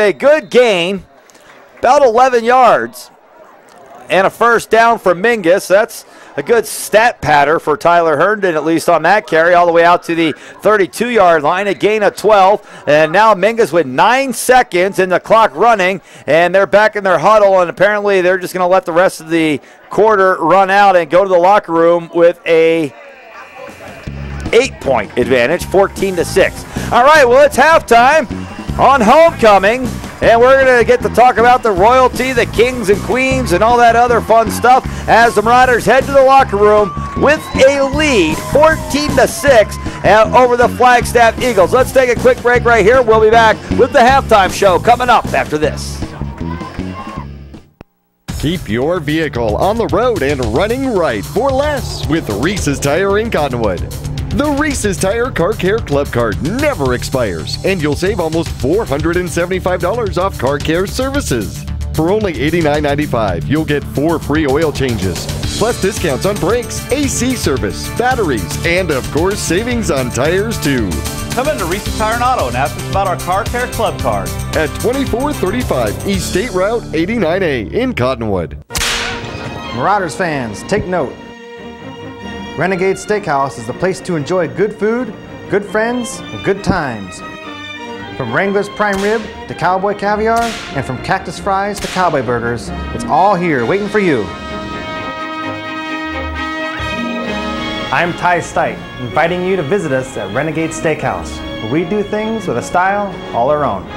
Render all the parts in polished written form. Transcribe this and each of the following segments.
A good gain, about 11 yards, and a first down for Mingus. That's a good stat pattern for Tyler Herndon, at least on that carry, all the way out to the 32-yard line, a gain of 12. And now Mingus with 9 seconds and the clock running, and they're back in their huddle, and apparently they're just going to let the rest of the quarter run out and go to the locker room with a 8-point advantage, 14-6. All right, well, it's halftime on homecoming, and we're going to get to talk about the royalty, the kings and queens, and all that other fun stuff as the Marauders head to the locker room with a lead, 14-6, over the Flagstaff Eagles. Let's take a quick break right here. We'll be back with the halftime show coming up after this. Keep your vehicle on the road and running right for less with Reese's Tire in Cottonwood. The Reese's Tire Car Care Club card never expires, and you'll save almost $475 off car care services. For only $89.95, you'll get 4 free oil changes, plus discounts on brakes, AC service, batteries, and of course, savings on tires too. Come into Reese's Tire and Auto and ask us about our Car Care Club card. At 2435 East State Route 89A in Cottonwood. Marauders fans, take note. Renegade Steakhouse is the place to enjoy good food, good friends, and good times. From Wrangler's Prime Rib to Cowboy Caviar, and from Cactus Fries to Cowboy Burgers, it's all here waiting for you. I'm Ty Stite, inviting you to visit us at Renegade Steakhouse, where we do things with a style all our own.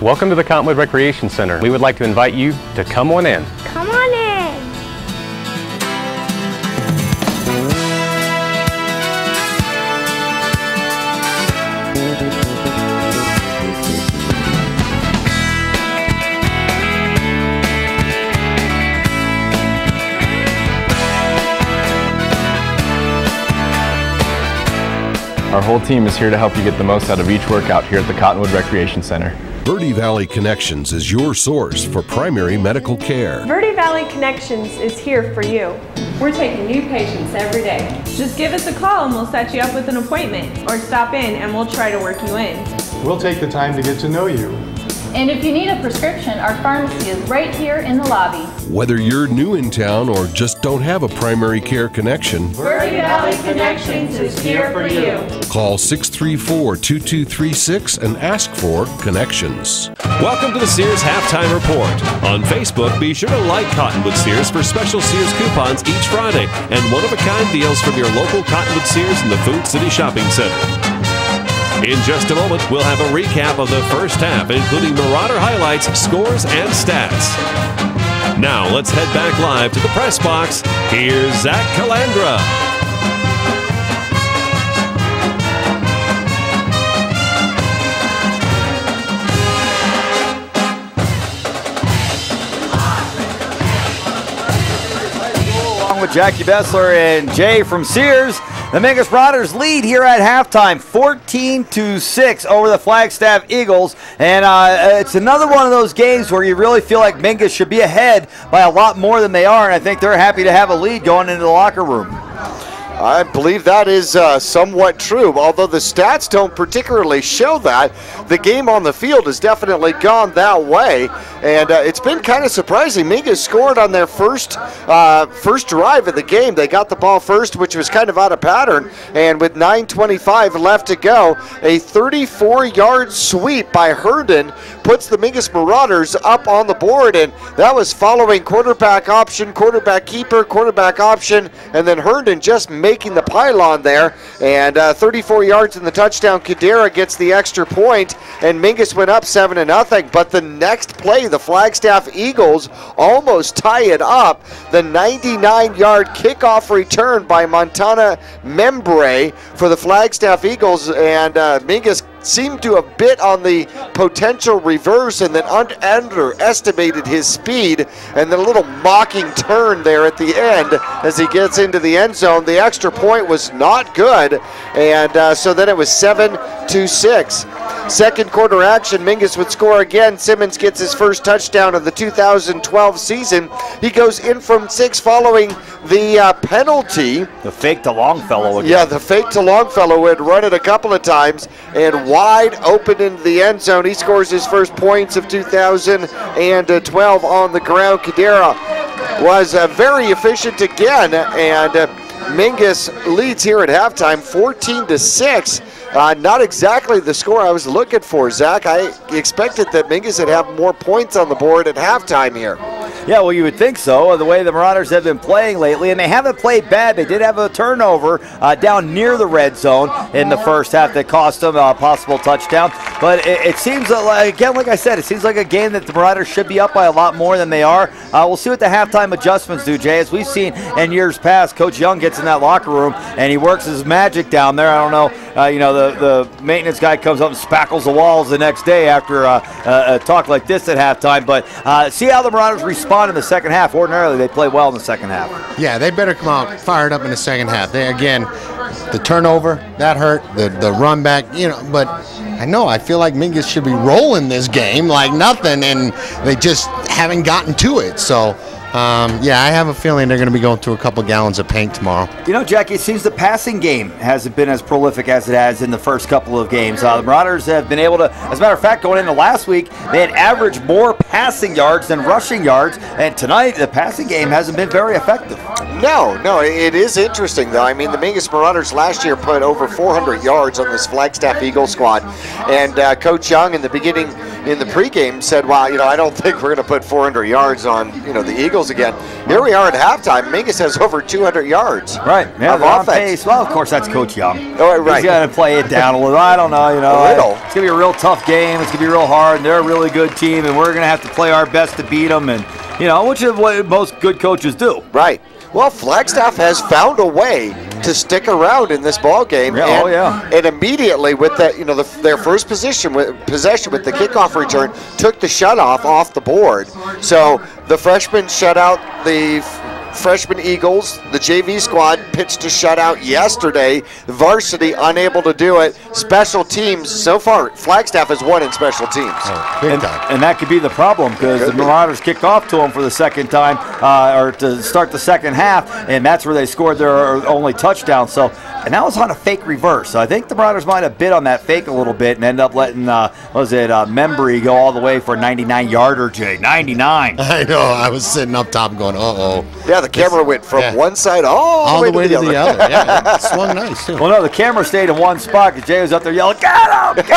Welcome to the Cottonwood Recreation Center. We would like to invite you to come on in. Come on in. Our whole team is here to help you get the most out of each workout here at the Cottonwood Recreation Center. Verde Valley Connections is your source for primary medical care. Verde Valley Connections is here for you. We're taking new patients every day. Just give us a call and we'll set you up with an appointment, or stop in and we'll try to work you in. We'll take the time to get to know you. And if you need a prescription, our pharmacy is right here in the lobby. Whether you're new in town or just don't have a primary care connection, Verde Valley Connections is here for you. Call 634-2236 and ask for Connections. Welcome to the Sears Halftime Report. On Facebook, be sure to like Cottonwood Sears for special Sears coupons each Friday and one-of-a-kind deals from your local Cottonwood Sears in the Food City Shopping Center. In just a moment, we'll have a recap of the first half, including Marauder highlights, scores, and stats. Now, let's head back live to the press box. Here's Zach Calandra. Along with Jackie Bessler and Jay from Sears, the Mingus Marauders lead here at halftime, 14-6 over the Flagstaff Eagles. And it's another one of those games where you really feel like Mingus should be ahead by a lot more than they are, and I think they're happy to have a lead going into the locker room. I believe that is somewhat true, although the stats don't particularly show that. The game on the field has definitely gone that way, and it's been kind of surprising. Mingus scored on their first drive of the game. They got the ball first, which was kind of out of pattern, and with 9:25 left to go, a 34-yard sweep by Herndon puts the Mingus Marauders up on the board, and that was following quarterback option, quarterback keeper, quarterback option, and then Herndon just making the pylon there, and 34 yards in the touchdown. Kadera gets the extra point, and Mingus went up 7-0. But the next play, the Flagstaff Eagles almost tie it up. The 99-yard kickoff return by Montana Membre for the Flagstaff Eagles, and Mingus seemed to have bit on the potential reverse and then underestimated his speed, and then a little mocking turn there at the end as he gets into the end zone. The extra point was not good, and so then it was 7-6. Second quarter action, Mingus would score again. Simmons gets his first touchdown of the 2012 season. He goes in from 6 following the penalty. The fake to Longfellow again. Yeah, the fake to Longfellow had run it a couple of times and wide open into the end zone. He scores his first points of 2012 on the ground. Cadera was very efficient again, and Mingus leads here at halftime 14-6. Not exactly the score I was looking for, Zach. I expected that Mingus would have more points on the board at halftime here. Yeah, well, you would think so, the way the Marauders have been playing lately, and they haven't played bad. They did have a turnover down near the red zone in the first half that cost them a possible touchdown. But it seems, again, like I said, it seems like a game that the Marauders should be up by a lot more than they are. We'll see what the halftime adjustments do, Jay. As we've seen in years past, Coach Young gets in that locker room, and he works his magic down there. I don't know, the maintenance guy comes up and spackles the walls the next day after a talk like this at halftime. But see how the Marauders respond in the second half. Ordinarily, they play well in the second half. Yeah, they better come out fired up in the second half. They, again, the turnover, that hurt, the run back, but I feel like Mingus should be rolling this game like nothing, and they just haven't gotten to it. So, yeah, I have a feeling they're going to be going through a couple gallons of paint tomorrow. Jackie, it seems the passing game hasn't been as prolific as it has in the first couple of games. The Marauders have been able to, as a matter of fact, going into last week, they had averaged more passing yards than rushing yards, and tonight the passing game hasn't been very effective. No, it is interesting, though. I mean, the Mingus Marauders last year put over 400 yards on this Flagstaff Eagle squad, and Coach Young in the beginning, in the pregame, said, well, I don't think we're going to put 400 yards on, the Eagles again. Here we are at halftime. Mingus has over 200 yards. Right. Yeah, they're on pace. Well, of course, that's Coach Young. Oh, right. He's got to play it down a little. I don't know. It's going to be a real tough game. It's going to be real hard. And they're a really good team, and we're going to have to play our best to beat them. And, which is what most good coaches do. Right. Well, Flagstaff has found a way to stick around in this ball game, and immediately with that, their first possession with the kickoff return took the shutoff off the board. So the freshmen shut out the freshman Eagles. The JV squad pitched a shutout yesterday. The varsity unable to do it. Special teams, so far, Flagstaff has won in special teams. And that could be the problem, because the Marauders kicked off to them for the second time, or to start the second half, and that's where they scored their only touchdown. So, and that was on a fake reverse. So I think the Marauders might have bid on that fake a little bit and end up letting, Membry go all the way for a 99-yarder, Jay. 99. I know. I was sitting up top going, uh-oh. Yeah, the camera went from one side all the way to the other. Yeah, it swung nice, too. Well, no, the camera stayed in one spot because Jay was up there yelling, "Get him! Get him!"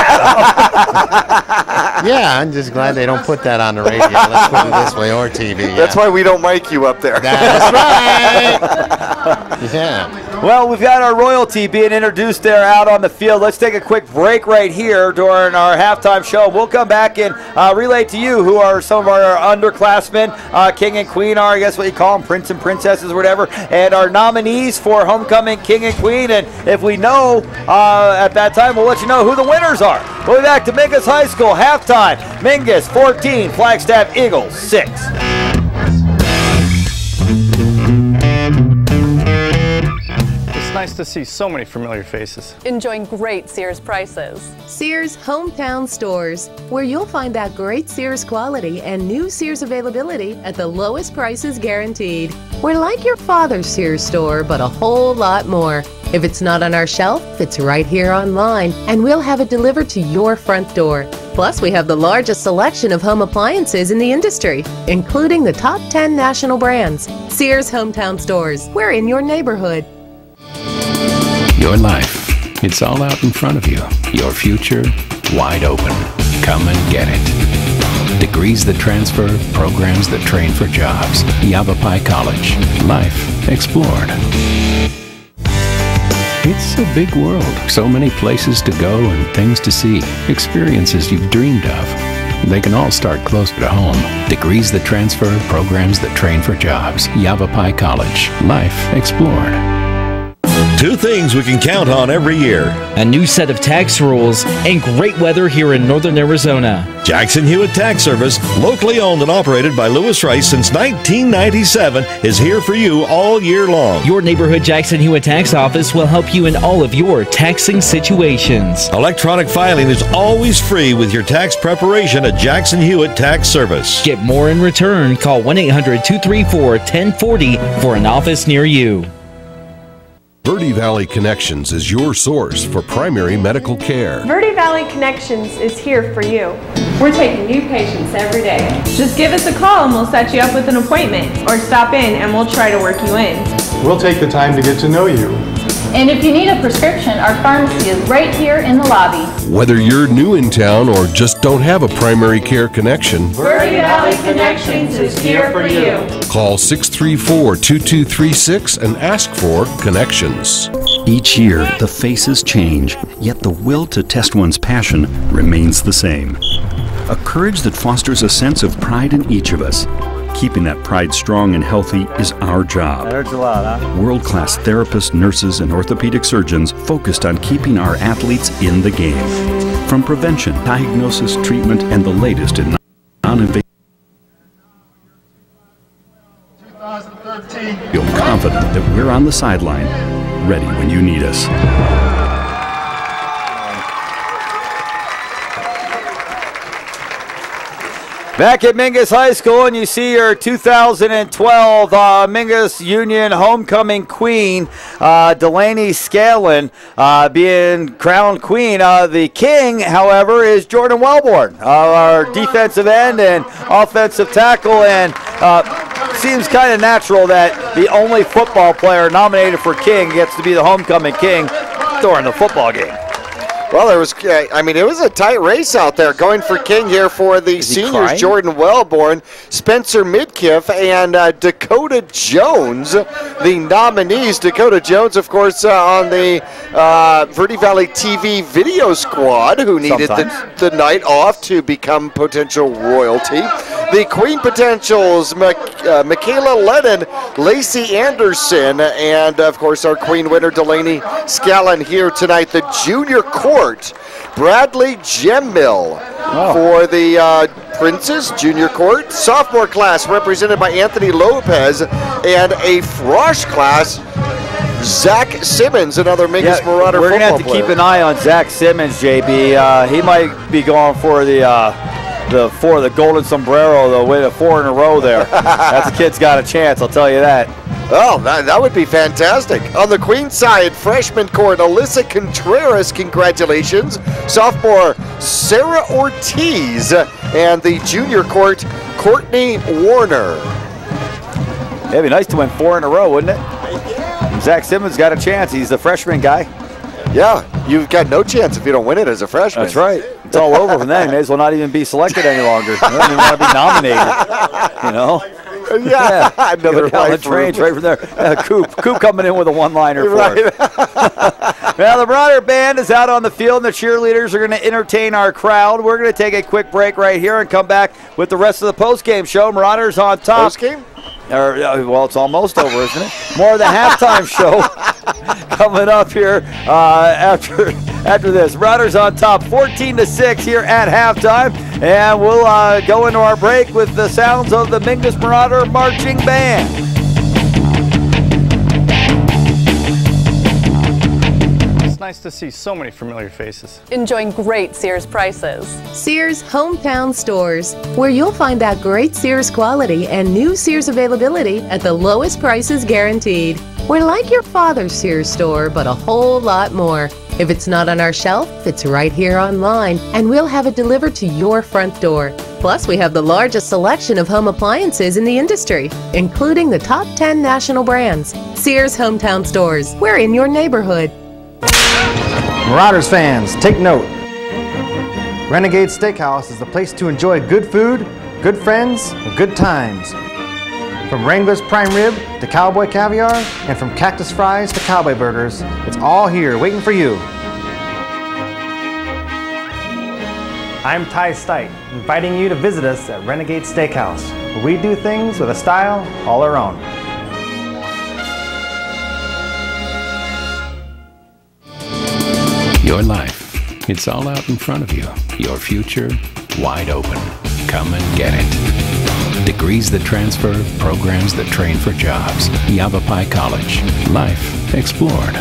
Yeah, I'm just glad they don't put that on the radio. Let's put it this way, or TV. Yeah. That's why we don't mic you up there. That's right. Yeah. Well, we've got our royalty being introduced there out on the field. Let's take a quick break right here during our halftime show. We'll come back and relay to you who are some of our underclassmen. King and Queen are, I guess what you call them, Prince and Princesses or whatever, and our nominees for Homecoming King and Queen. And if we know at that time, we'll let you know who the winners are. We'll be back to Mingus High School halftime. Mingus 14, Flagstaff Eagles 6. Nice to see so many familiar faces. Enjoying great Sears prices. Sears Hometown Stores, where you'll find that great Sears quality and new Sears availability at the lowest prices guaranteed. We're like your father's Sears store, but a whole lot more. If it's not on our shelf, it's right here online, and we'll have it delivered to your front door. Plus, we have the largest selection of home appliances in the industry, including the top 10 national brands. Sears Hometown Stores, we're in your neighborhood. Your life, it's all out in front of you. Your future, wide open. Come and get it. Degrees that transfer, programs that train for jobs. Yavapai College. Life explored. It's a big world. So many places to go and things to see. Experiences you've dreamed of. They can all start close to home. Degrees that transfer, programs that train for jobs. Yavapai College. Life explored. Two things we can count on every year: a new set of tax rules and great weather here in northern Arizona. Jackson Hewitt Tax Service, locally owned and operated by Lewis Rice since 1997, is here for you all year long. Your neighborhood Jackson Hewitt Tax Office will help you in all of your taxing situations. Electronic filing is always free with your tax preparation at Jackson Hewitt Tax Service. Get more in return. Call 1-800-234-1040 for an office near you. Verde Valley Connections is your source for primary medical care. Verde Valley Connections is here for you. We're taking new patients every day. Just give us a call and we'll set you up with an appointment, or stop in and we'll try to work you in. We'll take the time to get to know you. And if you need a prescription, our pharmacy is right here in the lobby. Whether you're new in town or just don't have a primary care connection, Verde Valley Connections is here for you. Call 634-2236 and ask for Connections. Each year, the faces change, yet the will to test one's passion remains the same. A courage that fosters a sense of pride in each of us. Keeping that pride strong and healthy is our job. That hurts a lot, huh? World-class therapists, nurses, and orthopedic surgeons focused on keeping our athletes in the game. From prevention, diagnosis, treatment, and the latest in non-invasive. Feel confident that we're on the sideline, ready when you need us. Back at Mingus High School, and you see your 2012 Mingus Union homecoming queen, Delaney Scalen, being crowned queen. The king, however, is Jordan Wellborn, our defensive end and offensive tackle, and seems kind of natural that the only football player nominated for king gets to be the homecoming king during the football game. Well, there was, it was a tight race out there going for king here for the seniors. Crying? Jordan Wellborn, Spencer Midkiff, and Dakota Jones, the nominees. Dakota Jones, of course, on the Verde Valley TV video squad, who needed the night off to become potential royalty. The Queen potentials, Michaela Lennon, Lacey Anderson, and, of course, our Queen winner, Delaney Scalen, here tonight. The junior court, Bradley Gemmill for the Prince's Junior Court. Sophomore class represented by Anthony Lopez, and a Frosh class, Zach Simmons, another Mingus Marauder We're football going to have to keep an eye on Zach Simmons, JB. He might be going for the golden sombrero, the way to 4 in a row there. That kid's got a chance, I'll tell you that. Oh, that would be fantastic. On the Queen side, freshman court, Alyssa Contreras, congratulations. Sophomore, Sarah Ortiz. And the junior court, Courtney Warner. It'd be nice to win 4 in a row, wouldn't it? Zach Simmons got a chance. He's the freshman guy. Yeah, you've got no chance if you don't win it as a freshman. That's right. It's all over from then. He may as well not even be selected any longer. You don't even want to be nominated, you know? Yeah, another life train right from there. Coop coming in with a one-liner for it. Now the Marauder Band is out on the field, and the cheerleaders are going to entertain our crowd. We're going to take a quick break right here and come back with the rest of the post-game show. Marauders on top. Post-game? Well, it's almost over, isn't it? More of the halftime show coming up here after this. Marauders on top, 14-6 here at halftime, and we'll go into our break with the sounds of the Mingus Marauder Marching Band. It's nice to see so many familiar faces. Enjoying great Sears prices. Sears Hometown Stores, where you'll find that great Sears quality and new Sears availability at the lowest prices guaranteed. We're like your father's Sears store, but a whole lot more. If it's not on our shelf, it's right here online, and we'll have it delivered to your front door. Plus, we have the largest selection of home appliances in the industry, including the top 10 national brands. Sears Hometown Stores, we're in your neighborhood. Marauders fans, take note. Renegade Steakhouse is the place to enjoy good food, good friends, and good times. From Wrangler's Prime Rib to Cowboy Caviar, and from Cactus Fries to Cowboy Burgers, it's all here waiting for you. I'm Ty Stite, inviting you to visit us at Renegade Steakhouse, where we do things with a style all our own. Your life, it's all out in front of you. Your future, wide open. Come and get it. Degrees that transfer, programs that train for jobs. Yavapai College. Life explored.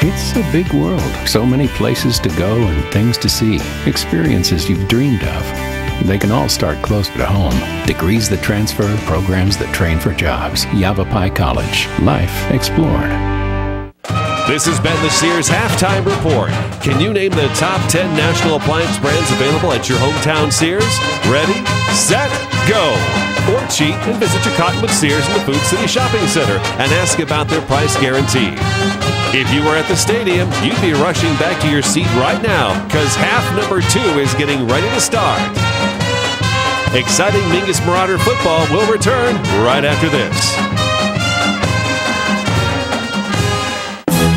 It's a big world. So many places to go and things to see. Experiences you've dreamed of. They can all start closer to home. Degrees that transfer, programs that train for jobs. Yavapai College. Life explored. This has been the Sears Halftime Report. Can you name the top 10 national appliance brands available at your hometown Sears? Ready, set, go. Or cheat and visit your Cottonwood Sears in the Food City Shopping Center and ask about their price guarantee. If you were at the stadium, you'd be rushing back to your seat right now because half number 2 is getting ready to start. Exciting Mingus Marauder football will return right after this.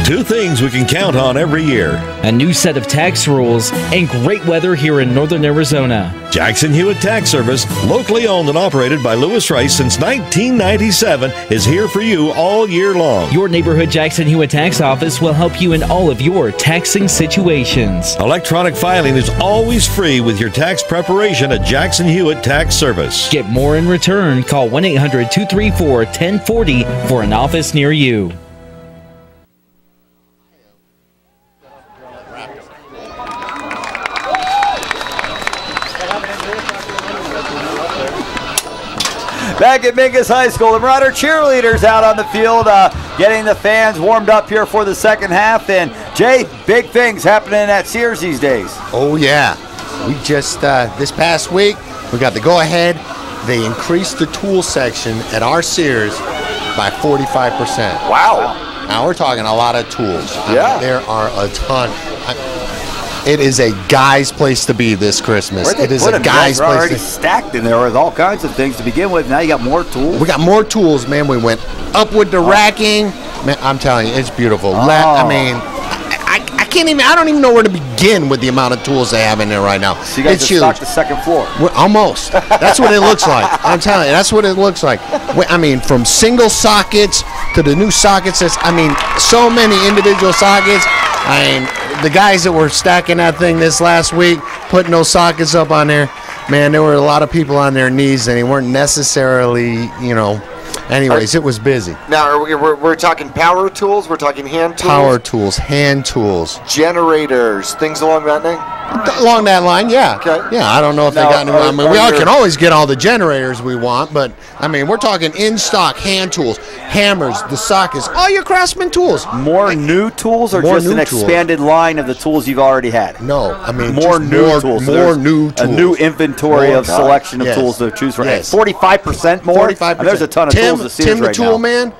2 things we can count on every year. A new set of tax rules and great weather here in northern Arizona. Jackson Hewitt Tax Service, locally owned and operated by Lewis Rice since 1997, is here for you all year long. Your neighborhood Jackson Hewitt Tax Office will help you in all of your taxing situations. Electronic filing is always free with your tax preparation at Jackson Hewitt Tax Service. Get more in return. Call 1-800-234-1040 for an office near you. Back at Mingus High School, the Marauder cheerleaders out on the field, getting the fans warmed up here for the second half. And Jay, big things happening at Sears these days. Oh yeah, we just this past week we got the go-ahead. They increased the tool section at our Sears by 45%. Wow! Now we're talking a lot of tools. Yeah, I mean, there are a ton. It is a guy's place to be this Christmas. It is a guy's place. Already stacked in there with all kinds of things to begin with. Now you got more tools. We got more tools, man. We went up with the racking. Man, I'm telling you, it's beautiful. I mean, I can't even. I don't even know where to begin with the amount of tools they have in there right now. So you guys it's have stocked the second floor. Almost. That's what it looks like. I'm telling you, that's what it looks like. I mean, from single sockets to the new sockets. I mean, so many individual sockets. I mean, the guys that were stacking that thing this last week, putting those sockets up on there, man, there were a lot of people on their knees, and they weren't necessarily, you know. Anyways, it was busy. Now, we're talking power tools? We're talking hand tools? Power tools, hand tools. Generators, things along that line? Along that line, yeah. Okay. Yeah, I don't know if they got any. I mean, we can always get all the generators we want, but, I mean, we're talking in-stock hand tools, hammers, the sockets, all your Craftsman tools. More new tools or just an expanded line of the tools you've already had? No, I mean, more new tools. More new tools. A new inventory of selection of tools to choose from. 45% more? 45%. I mean, there's a ton of tools to see Tim the right Tool now. Man.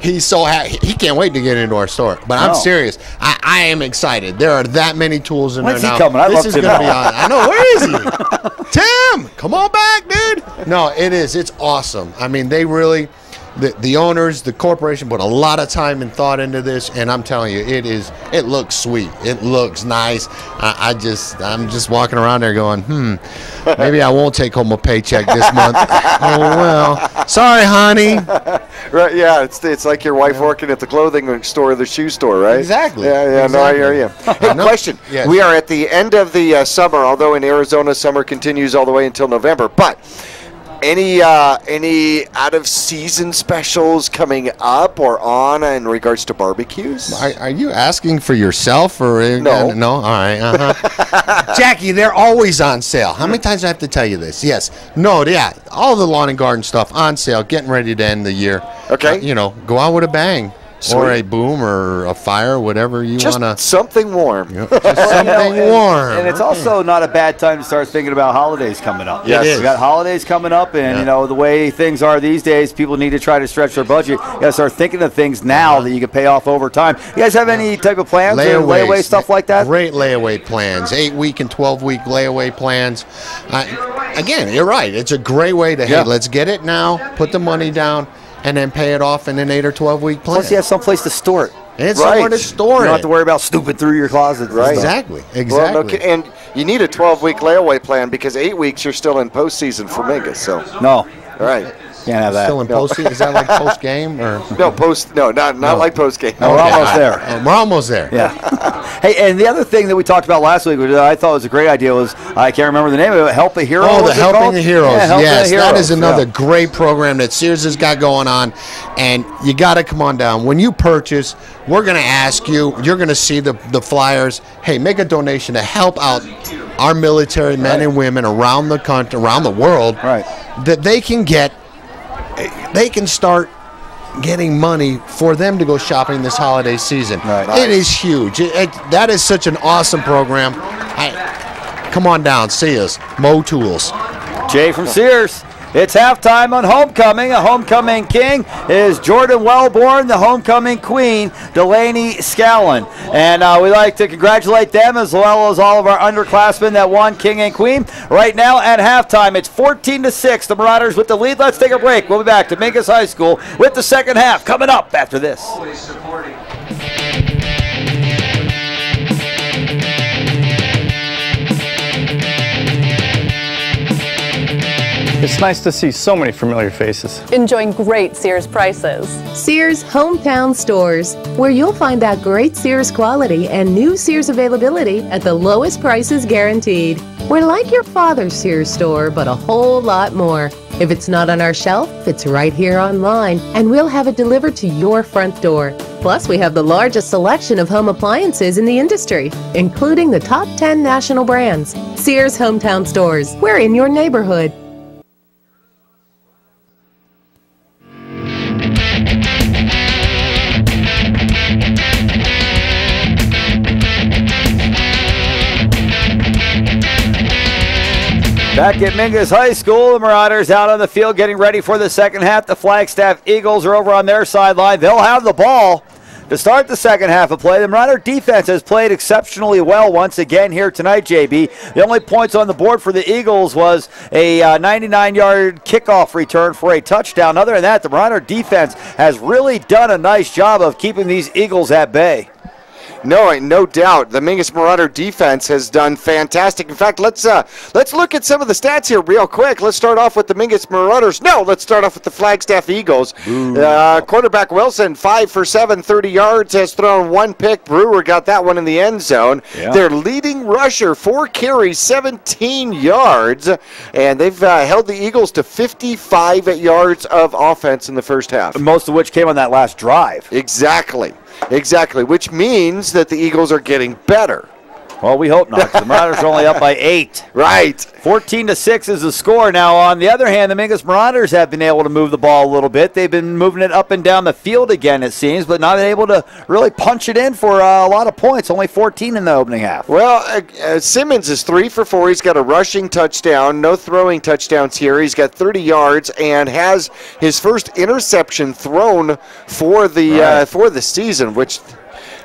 He's so happy. He can't wait to get into our store. But I'm serious. I am excited. There are that many tools in there now. When's he coming? I love is Tim. Gonna be on. I know. Where is he? Tim, come on back, dude. No, it is. It's awesome. I mean, they really, the owners, the corporation put a lot of time and thought into this, and I'm telling you, it looks sweet. It looks nice. I'm just walking around there going, maybe I won't take home a paycheck this month. Oh well, sorry, honey. Right? Yeah, it's like your wife working at the clothing store or the shoe store, right? Exactly. Yeah. Exactly. No, I hear you. Hey, question. Yes. We are at the end of the summer, although in Arizona summer continues all the way until November, but. Any out of season specials coming up or on in regards to barbecues? Are you asking for yourself or no? No. All right. Jackie, they're always on sale. How many times do I have to tell you this? Yes. No. Yeah. All the lawn and garden stuff on sale. Getting ready to end the year. Okay. Go out with a bang. Sweet. Or a boom or a fire, whatever you want to. Something warm. Just something warm. And it's also not a bad time to start thinking about holidays coming up. Yes. We got holidays coming up, and the way things are these days, people need to try to stretch their budget. You got to start thinking of things now that you can pay off over time. You guys have any type of plans or layaway stuff like that? Great layaway plans. 8-week and 12-week layaway plans. Again, you're right. It's a great way to, hey, let's get it now, put the money down, and then pay it off in an 8 or 12-week plan. Plus, you have someplace to store it. It's somewhere to store it. You don't have to worry about snooping through your closet. Right. Exactly. Well, and you need a 12-week layaway plan because 8 weeks you're still in postseason for Mingus. So no. All right. Can't have that. Still in post? Is that like post game or not like post game. No, we're almost there. We're almost there. Yeah. Hey, and the other thing that we talked about last week, which I thought was a great idea, was I can't remember the name of it. Help a Hero. Oh, the Helping the Heroes. Yeah, Yes, the Heroes. that is another great program that Sears has got going on, and you got to come on down. When you purchase, we're going to ask you. You're going to see the flyers. Hey, make a donation to help out our military men and women around the country, around the world, that they can start getting money for them to go shopping this holiday season. It is huge. That is such an awesome program. Come on down, see us. Mo Tools. Jay from Sears. It's halftime on Homecoming. A homecoming king is Jordan Wellborn, the homecoming queen, Delaney Scallon. And we'd like to congratulate them as well as all of our underclassmen that won king and queen. Right now at halftime, it's 14-6. The Marauders with the lead. Let's take a break. We'll be back to Mingus High School with the second half coming up after this. It's nice to see so many familiar faces. Enjoying great Sears prices. Sears Hometown Stores, where you'll find that great Sears quality and new Sears availability at the lowest prices guaranteed. We're like your father's Sears store, but a whole lot more. If it's not on our shelf, it's right here online, and we'll have it delivered to your front door. Plus, we have the largest selection of home appliances in the industry, including the top 10 national brands. Sears Hometown Stores, we're in your neighborhood. Back at Mingus High School, the Marauders out on the field getting ready for the second half. The Flagstaff Eagles are over on their sideline. They'll have the ball to start the second half of play. The Marauder defense has played exceptionally well once again here tonight, JB. The only points on the board for the Eagles was a 99-yard kickoff return for a touchdown. Other than that, the Marauder defense has really done a nice job of keeping these Eagles at bay. No doubt. The Mingus Marauder defense has done fantastic. In fact, let's look at some of the stats here real quick. Let's start off with the Mingus Marauders. No, let's start off with the Flagstaff Eagles. Quarterback Wilson, 5 for 7, 30 yards, has thrown one pick. Brewer got that one in the end zone. Yeah. Their leading rusher, 4 carries, 17 yards, and they've held the Eagles to 55 yards of offense in the first half. Most of which came on that last drive. Exactly, which means that the Eagles are getting better. Well, we hope not, because the Marauders are only up by 8. Right. 14-6 is the score. Now, on the other hand, the Mingus Marauders have been able to move the ball a little bit. They've been moving it up and down the field again, it seems, but not able to really punch it in for a lot of points. Only 14 in the opening half. Well, Simmons is 3 for 4. He's got a rushing touchdown, no throwing touchdowns here. He's got 30 yards and has his first interception thrown for the season, which...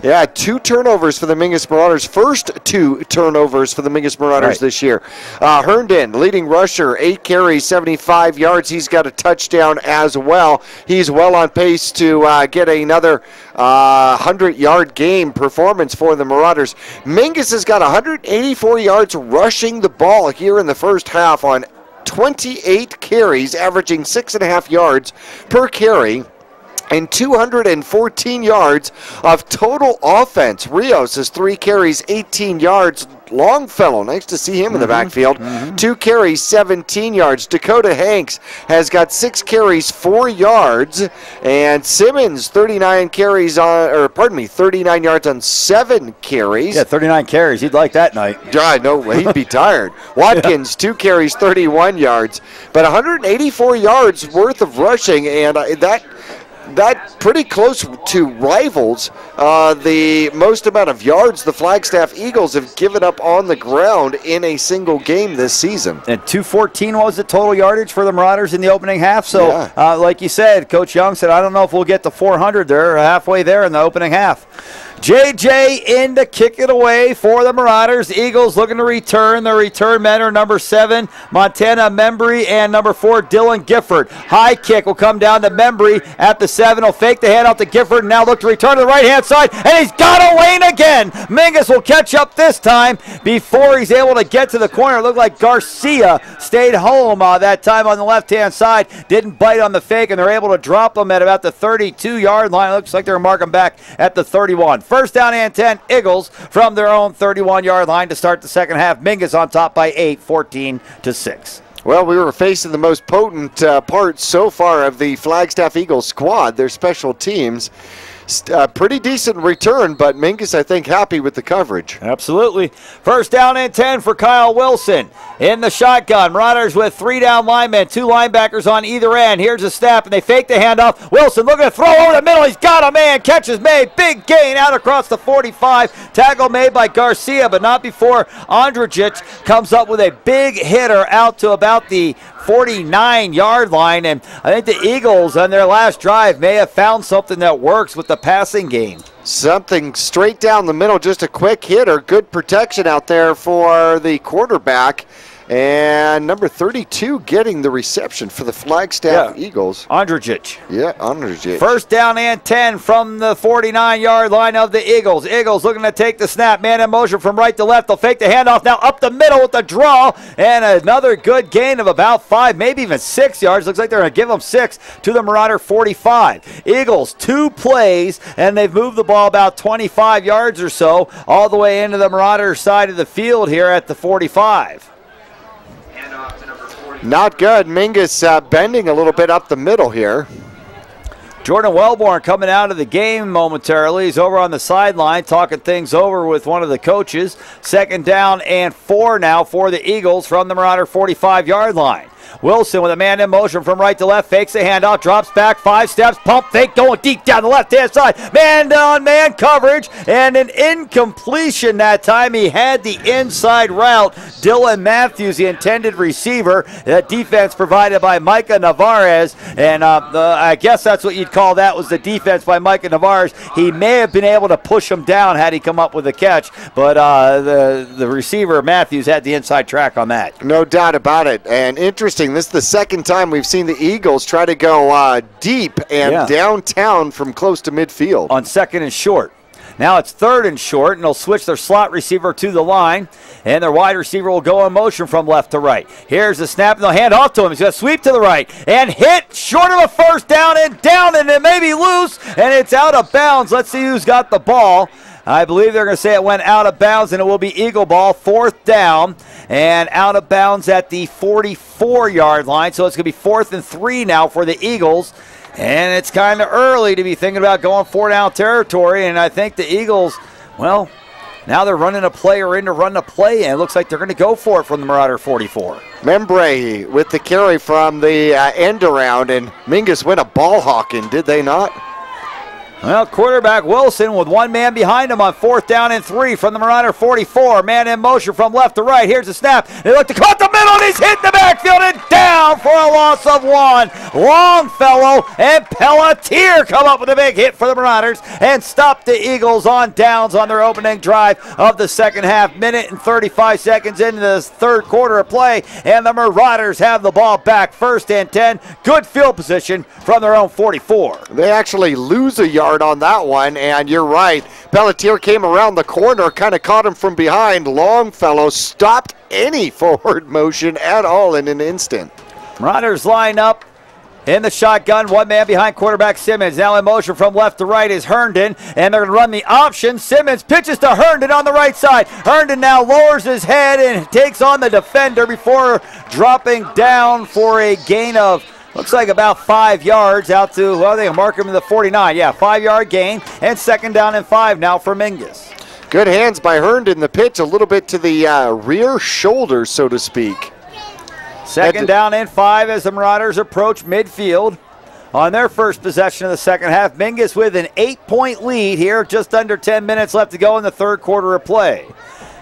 Yeah, 2 turnovers for the Mingus Marauders. First 2 turnovers for the Mingus Marauders this year. Herndon, leading rusher, 8 carries, 75 yards. He's got a touchdown as well. He's well on pace to get another 100-yard game performance for the Marauders. Mingus has got 184 yards rushing the ball here in the first half on 28 carries, averaging 6.5 yards per carry, and 214 yards of total offense. Rios has 3 carries, 18 yards. Longfellow, nice to see him in the backfield. 2 carries, 17 yards. Dakota Hanks has got 6 carries, 4 yards. And Simmons, 39 yards on 7 carries. Yeah, 39 carries. He'd like that night. Yeah, no, he'd be tired. Watkins, 2 carries, 31 yards. But 184 yards worth of rushing, and that pretty close to rivals the most amount of yards the Flagstaff Eagles have given up on the ground in a single game this season. And 214 was the total yardage for the Marauders in the opening half. So, like you said, Coach Young said, I don't know if we'll get to 400. They're halfway there in the opening half. JJ in to kick it away for the Marauders. Eagles looking to return. The return men are number 7, Montana Membry, and number 4, Dylan Gifford. High kick will come down to Membry at the 7. He'll fake the handoff to Gifford and now look to return to the right-hand side, and he's got a lane again. Mingus will catch up this time before he's able to get to the corner. It looked like Garcia stayed home that time on the left-hand side. Didn't bite on the fake, and they're able to drop him at about the 32-yard line. Looks like they're marking back at the 31. First down and 10, Eagles from their own 31-yard line to start the second half. Mingus on top by 8, 14-6. Well, we were facing the most potent part so far of the Flagstaff Eagles squad, their special teams. Pretty decent return, but Mingus, I think, happy with the coverage. Absolutely. First down and 10 for Kyle Wilson in the shotgun. Marauders with 3 down linemen, 2 linebackers on either end. Here's a snap, and they fake the handoff. Wilson looking to throw over the middle. He's got a man. Catch is made. Big gain out across the 45. Tackle made by Garcia, but not before Andrajic comes up with a big hitter out to about the 49-yard line, and I think the Eagles on their last drive may have found something that works with the passing game. Something straight down the middle, just a quick hitter. Good protection out there for the quarterback. And number 32 getting the reception for the Flagstaff Eagles. Andrajic. Yeah, Andrajic. First down and 10 from the 49-yard line of the Eagles. Eagles looking to take the snap. Man in motion from right to left. They'll fake the handoff now up the middle with the draw. And another good gain of about 5, maybe even 6 yards. Looks like they're going to give them 6 to the Marauder 45. Eagles, 2 plays, and they've moved the ball about 25 yards or so all the way into the Marauder side of the field here at the 45. Not good. Mingus bending a little bit up the middle here. Jordan Wellborn coming out of the game momentarily. He's over on the sideline talking things over with one of the coaches. Second down and 4 now for the Eagles from the Marauder 45-yard line. Wilson with a man in motion from right to left, fakes the handoff, drops back 5 steps, pump fake, going deep down the left-hand side. Man-on-man coverage, and an incompletion that time. He had the inside route. Dylan Matthews, the intended receiver. That defense provided by Micah Navarez, and I guess that's what you'd call that, was the defense by Micah Navarez. He may have been able to push him down had he come up with a catch, but the receiver, Matthews, had the inside track on that. No doubt about it, and interesting. This is the second time we've seen the Eagles try to go deep and downtown from close to midfield. On second and short. Now it's third and short, and they'll switch their slot receiver to the line, and their wide receiver will go in motion from left to right. Here's the snap, and they'll hand off to him. He's going to sweep to the right and hit short of a first down, and it may be loose, and it's out of bounds. Let's see who's got the ball. I believe they're going to say it went out of bounds, and it will be Eagle ball, 4th down, and out of bounds at the 44-yard line. So it's going to be 4th and 3 now for the Eagles. And it's kind of early to be thinking about going 4-down territory, and I think the Eagles, well, now they're running a play or in to run a play, and it looks like they're going to go for it from the Marauder 44. Membray with the carry from the end around, and Mingus went a ball hawking, did they not? Well, quarterback Wilson with 1 man behind him on 4th down and 3 from the Marauder 44. Man in motion from left to right. Here's the snap. They look to cut the middle, and he's hit the backfield and down for a loss of 1. Longfellow and Pelletier come up with a big hit for the Marauders and stop the Eagles on downs on their opening drive of the second half. Minute and 35 seconds into the third quarter of play, and the Marauders have the ball back. 1st and 10. Good field position from their own 44. They actually lose a yard on that one, and you're right. Pelletier came around the corner, kind of caught him from behind. Longfellow stopped any forward motion at all in an instant. Marauders line up in the shotgun. 1 man behind quarterback Simmons. Now in motion from left to right is Herndon, and they're going to run the option. Simmons pitches to Herndon on the right side. Herndon now lowers his head and takes on the defender before dropping down for a gain of, looks like about 5 yards out to, well, they mark him in the 49. Yeah, 5-yard gain, and 2nd down and 5 now for Mingus. Good hands by Herndon. The pitch a little bit to the rear shoulder, so to speak. 2nd down and 5 as the Marauders approach midfield on their first possession of the second half. Mingus with an 8-point lead here, just under 10 minutes left to go in the third quarter of play.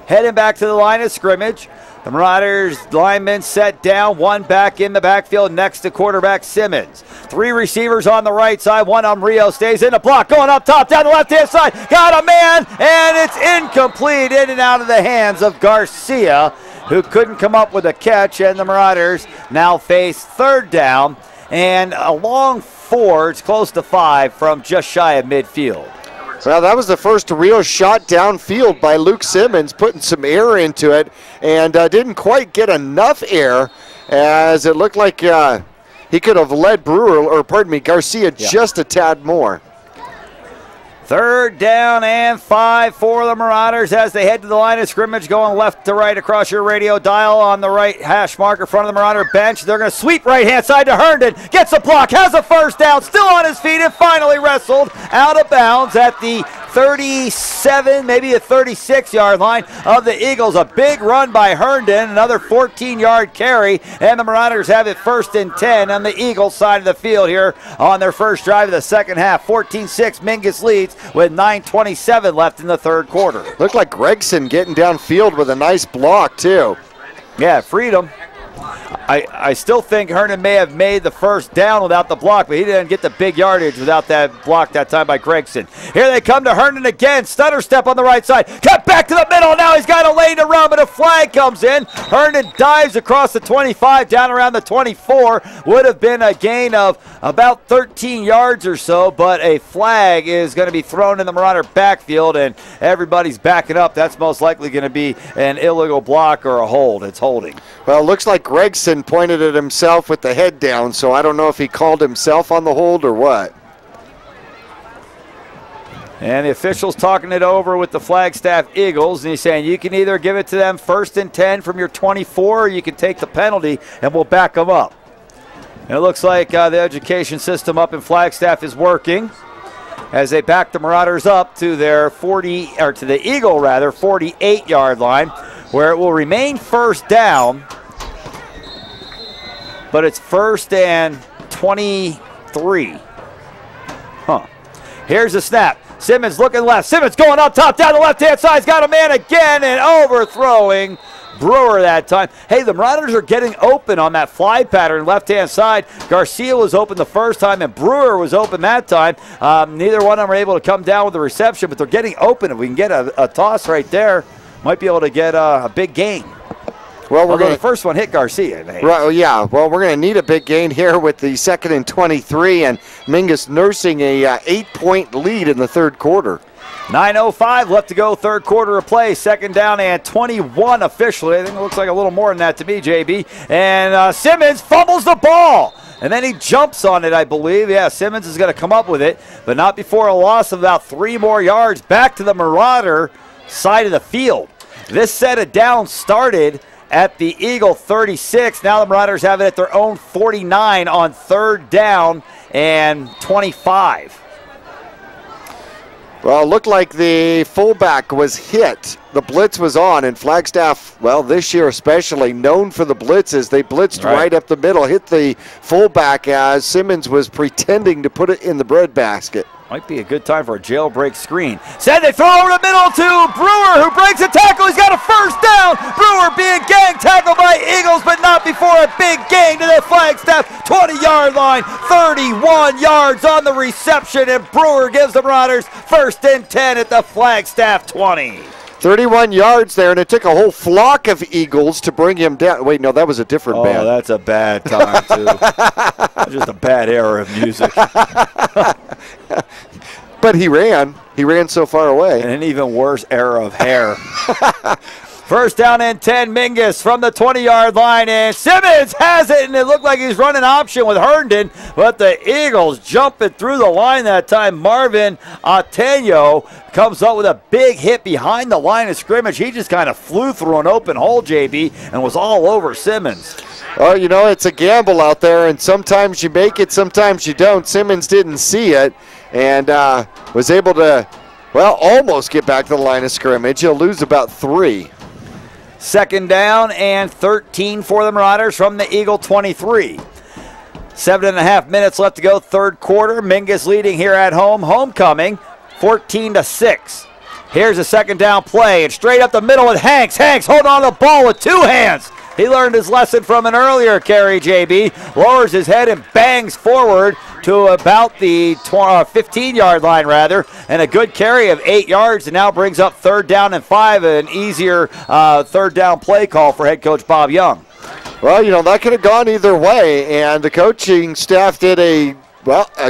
Heading back to the line of scrimmage, The Marauders linemen set down, one back in the backfield next to quarterback Simmons. 3 receivers on the right side, one on Rio stays in the block, going up top, down the left-hand side, got a man, and it's incomplete, in and out of the hands of Garcia, who couldn't come up with a catch, and the Marauders now face 3rd down, and a long 4, it's close to 5 from just shy of midfield. Well, that was the first real shot downfield by Luke Simmons, putting some air into it, and didn't quite get enough air, as it looked like he could have led Garcia just a tad more. 3rd down and 5 for the Marauders as they head to the line of scrimmage, going left to right across your radio dial on the right hash mark in front of the Marauder bench. They're going to sweep right-hand side to Herndon. Gets a block, has a first down, still on his feet, and finally wrestled out of bounds at the 37, maybe a 36-yard line of the Eagles. A big run by Herndon, another 14-yard carry, and the Marauders have it 1st and 10 on the Eagles side of the field here on their first drive of the second half. 14-6, Mingus leads with 9:27 left in the 3rd quarter. Looked like Gregson getting downfield with a nice block, too. Yeah, freedom. I still think Herndon may have made the first down without the block, but he didn't get the big yardage without that block that time by Gregson. Here they come to Herndon again. Stutter step on the right side. Cut back to the middle. Now he's got a lane to run, but a flag comes in. Herndon dives across the 25, down around the 24. Would have been a gain of about 13 yards or so, but a flag is going to be thrown in the Marauder backfield, and everybody's backing up. That's most likely going to be an illegal block or a hold. It's holding. Well, it looks like Gregson pointed at himself with the head down, so I don't know if he called himself on the hold or what. And the official's talking it over with the Flagstaff Eagles, and he's saying you can either give it to them 1st and 10 from your 24, or you can take the penalty, and we'll back them up. And it looks like the education system up in Flagstaff is working as they back the Marauders up to their 48-yard line, where it will remain 1st down, but it's 1st and 23. Here's the snap. Simmons looking left. Simmons going up top, down the left-hand side. He's got a man again and overthrowing Brewer that time. Hey, the Marauders are getting open on that fly pattern left-hand side. Garcia was open the first time, and Brewer was open that time. Neither one of them are able to come down with the reception, but they're getting open. If we can get a toss right there, might be able to get a big gain. Well, the first one hit Garcia. Right, yeah. Well, we're going to need a big gain here with the 2nd and 23, and Mingus nursing a 8-point lead in the 3rd quarter. 9:05 left to go, 3rd quarter of play. 2nd down and 21 officially. I think it looks like a little more than that to me, JB. And Simmons fumbles the ball. And then he jumps on it, I believe. Yeah, Simmons is going to come up with it, but not before a loss of about 3 more yards back to the Marauder side of the field. This set of downs started at the Eagle 36. Now the Marauders have it at their own 49 on 3rd down and 25. Well, it looked like the fullback was hit. The blitz was on, and Flagstaff, well, this year especially, known for the blitzes. They blitzed right up the middle, hit the fullback as Simmons was pretending to put it in the breadbasket. Might be a good time for a jailbreak screen. Said they throw over the middle to Brewer, who breaks a tackle. He's got a first down. Brewer being gang tackled by Eagles, but not before a big gain to the Flagstaff 20-yard line. 31 yards on the reception, and Brewer gives the Marauders 1st and 10 at the Flagstaff 20. 31 yards there, and it took a whole flock of Eagles to bring him down. Wait, no, that was a different band. Oh, that's a bad time, too. Just a bad era of music. But he ran so far away. And an even worse era of hair. 1st down and 10, Mingus from the 20-yard line, and Simmons has it, and it looked like he's running option with Herndon, but the Eagles jumping through the line that time. Marvin Atenyo comes up with a big hit behind the line of scrimmage. He just kind of flew through an open hole, JB, and was all over Simmons. Oh, you know, it's a gamble out there, and sometimes you make it, sometimes you don't. Simmons didn't see it and was able to, well, almost get back to the line of scrimmage. He'll lose about 3. 2nd down and 13 for the Marauders from the Eagle 23. 7.5 minutes left to go, 3rd quarter. Mingus leading here at home. Homecoming, 14-6. Here's a second down play, and straight up the middle with Hanks. Hanks holding on to the ball with 2 hands. He learned his lesson from an earlier carry, JB. Lowers his head and bangs forward to about the 15-yard line, rather. And a good carry of 8 yards, and now brings up 3rd down and 5, an easier 3rd down play call for head coach Bob Young. Well, you know, that could have gone either way, and the coaching staff did a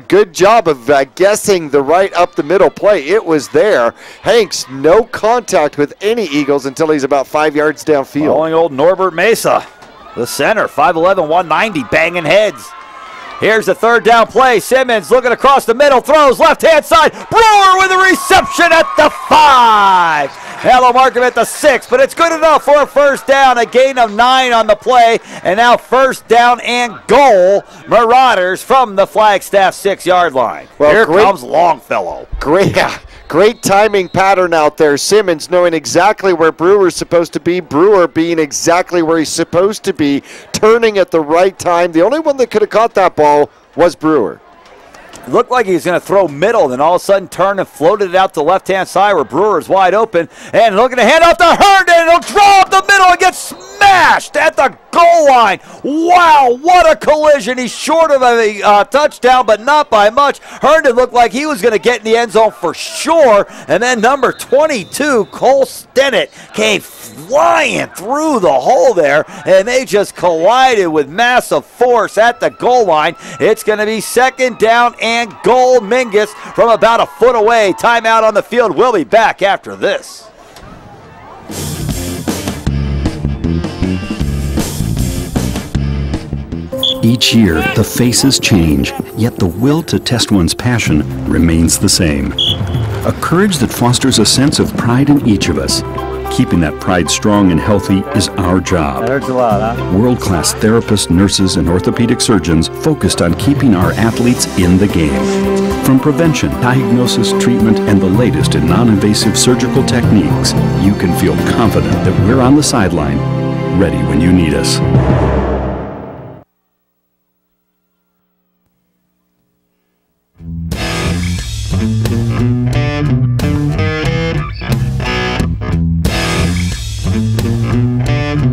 good job of guessing the right up the middle play. It was there. Hanks, no contact with any Eagles until he's about 5 yards downfield. Following old Norbert Mesa, the center, 5'11", 190, banging heads. Here's the 3rd down play. Simmons looking across the middle, throws left-hand side. Brewer with a reception at the 5. Now they'll mark him at the 6, but it's good enough for a 1st down, a gain of 9 on the play, and now 1st down and goal. Marauders from the Flagstaff 6-yard line. Well, here comes Longfellow. Great timing pattern out there. Simmons knowing exactly where Brewer's supposed to be. Brewer being exactly where he's supposed to be, turning at the right time. The only one that could have caught that ball was Brewer. It looked like he was going to throw middle, then all of a sudden turned and floated it out to the left-hand side where Brewer is wide open. And looking to hand off to Herndon. He'll draw up the middle and get smashed at the goal line. Wow, what a collision. He's short of a touchdown, but not by much. Herndon looked like he was going to get in the end zone for sure. And then number 22, Cole Stennett, came flying through the hole there, and they just collided with massive force at the goal line. It's going to be 2nd down and goal. Mingus from about a foot away. Timeout on the field. We'll be back after this. Each year, the faces change, yet the will to test one's passion remains the same. A courage that fosters a sense of pride in each of us. Keeping that pride strong and healthy is our job. That hurts a lot, huh? World-class therapists, nurses, and orthopedic surgeons focused on keeping our athletes in the game. From prevention, diagnosis, treatment, and the latest in non-invasive surgical techniques, you can feel confident that we're on the sideline, ready when you need us.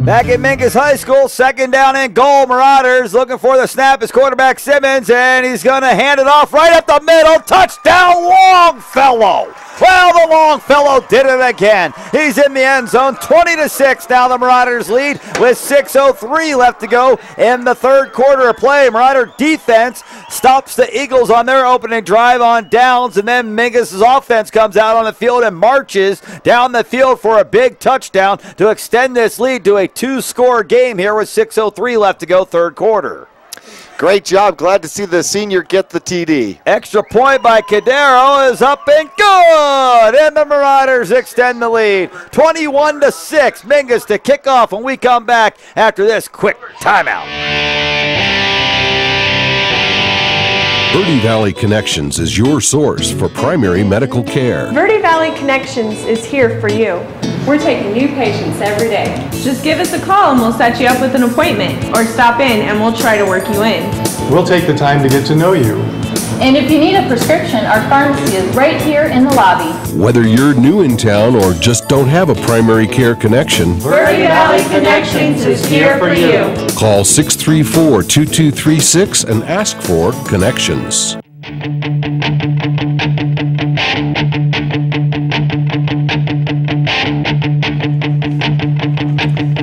Back at Mingus High School, 2nd down and goal. Marauders looking for the snap. His quarterback Simmons, and he's going to hand it off right up the middle. Touchdown, Longfellow. Well, the Longfellow did it again. He's in the end zone, 20-6. Now the Marauders lead with 6:03 left to go in the 3rd quarter of play. Marauder defense stops the Eagles on their opening drive on downs, and then Mingus' offense comes out on the field and marches down the field for a big touchdown to extend this lead to a 2-score game here with 6:03 left to go, 3rd quarter. Great job. Glad to see the senior get the TD. Extra point by Cadero is up and good. And the Marauders extend the lead. 21-6. Mingus to kick off when we come back after this quick timeout. Verde Valley Connections is your source for primary medical care. Verde Valley Connections is here for you. We're taking new patients every day. Just give us a call and we'll set you up with an appointment, or stop in and we'll try to work you in. We'll take the time to get to know you. And if you need a prescription, our pharmacy is right here in the lobby. Whether you're new in town or just don't have a primary care connection, Verde Valley Connections is here for you. Call 634-2236 and ask for Connections.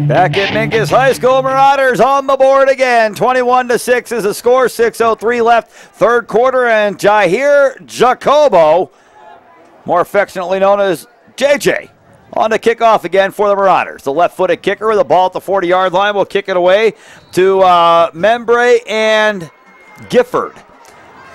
Back at Mingus High School, Marauders on the board again. 21-6 is the score, 6:03 left, 3rd quarter, and Jair Jacobo, more affectionately known as JJ, on the kickoff again for the Marauders. The left-footed kicker with the ball at the 40-yard line will kick it away to Membre and Gifford.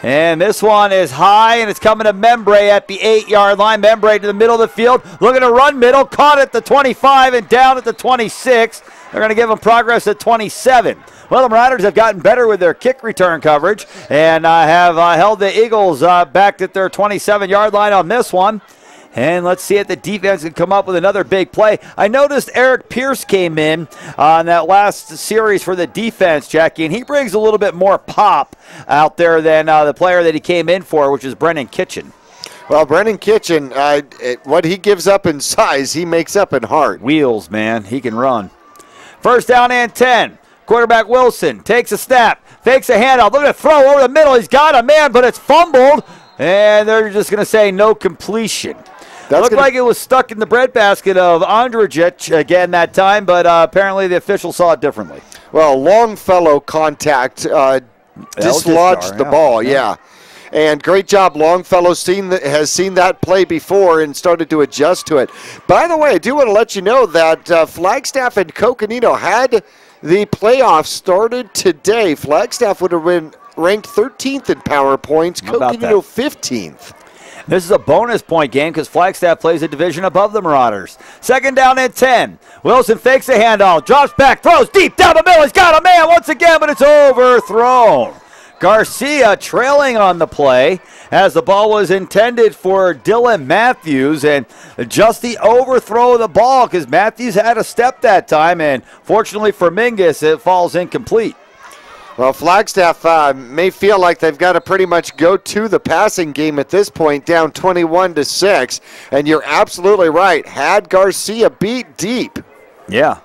And this one is high, and it's coming to Membre at the 8-yard line. Membre to the middle of the field, looking to run middle, caught at the 25 and down at the 26. They're going to give him progress at 27. Well, the Marauders have gotten better with their kick return coverage and have held the Eagles back at their 27-yard line on this one. And let's see if the defense can come up with another big play. I noticed Eric Pierce came in on that last series for the defense, Jackie, and he brings a little bit more pop out there than the player that he came in for, which is Brennan Kitchen. Well, Brennan Kitchen, what he gives up in size, he makes up in heart. Wheels, man. He can run. First down and 10. Quarterback Wilson takes a snap, fakes a handoff. Look at the throw over the middle. He's got a man, but it's fumbled. And they're just going to say no completion. Looked like it was stuck in the breadbasket of Andržić again that time, but apparently the official saw it differently. Well, Longfellow contact dislodged the ball, yeah. And great job. Longfellow has seen that play before and started to adjust to it. By the way, I do want to let you know that Flagstaff and Coconino had the playoffs started today. Flagstaff would have been ranked 13th in power points, Coconino 15th. This is a bonus point game because Flagstaff plays a division above the Marauders. Second down and 10. Wilson fakes a handoff, drops back, throws deep down the middle. He's got a man once again, but it's overthrown. Garcia trailing on the play as the ball was intended for Dylan Matthews, and just the overthrow of the ball because Matthews had a step that time, and fortunately for Mingus, it falls incomplete. Well, Flagstaff may feel like they've got to pretty much go to the passing game at this point, down 21-6, and you're absolutely right. Had Garcia beat deep. Yeah,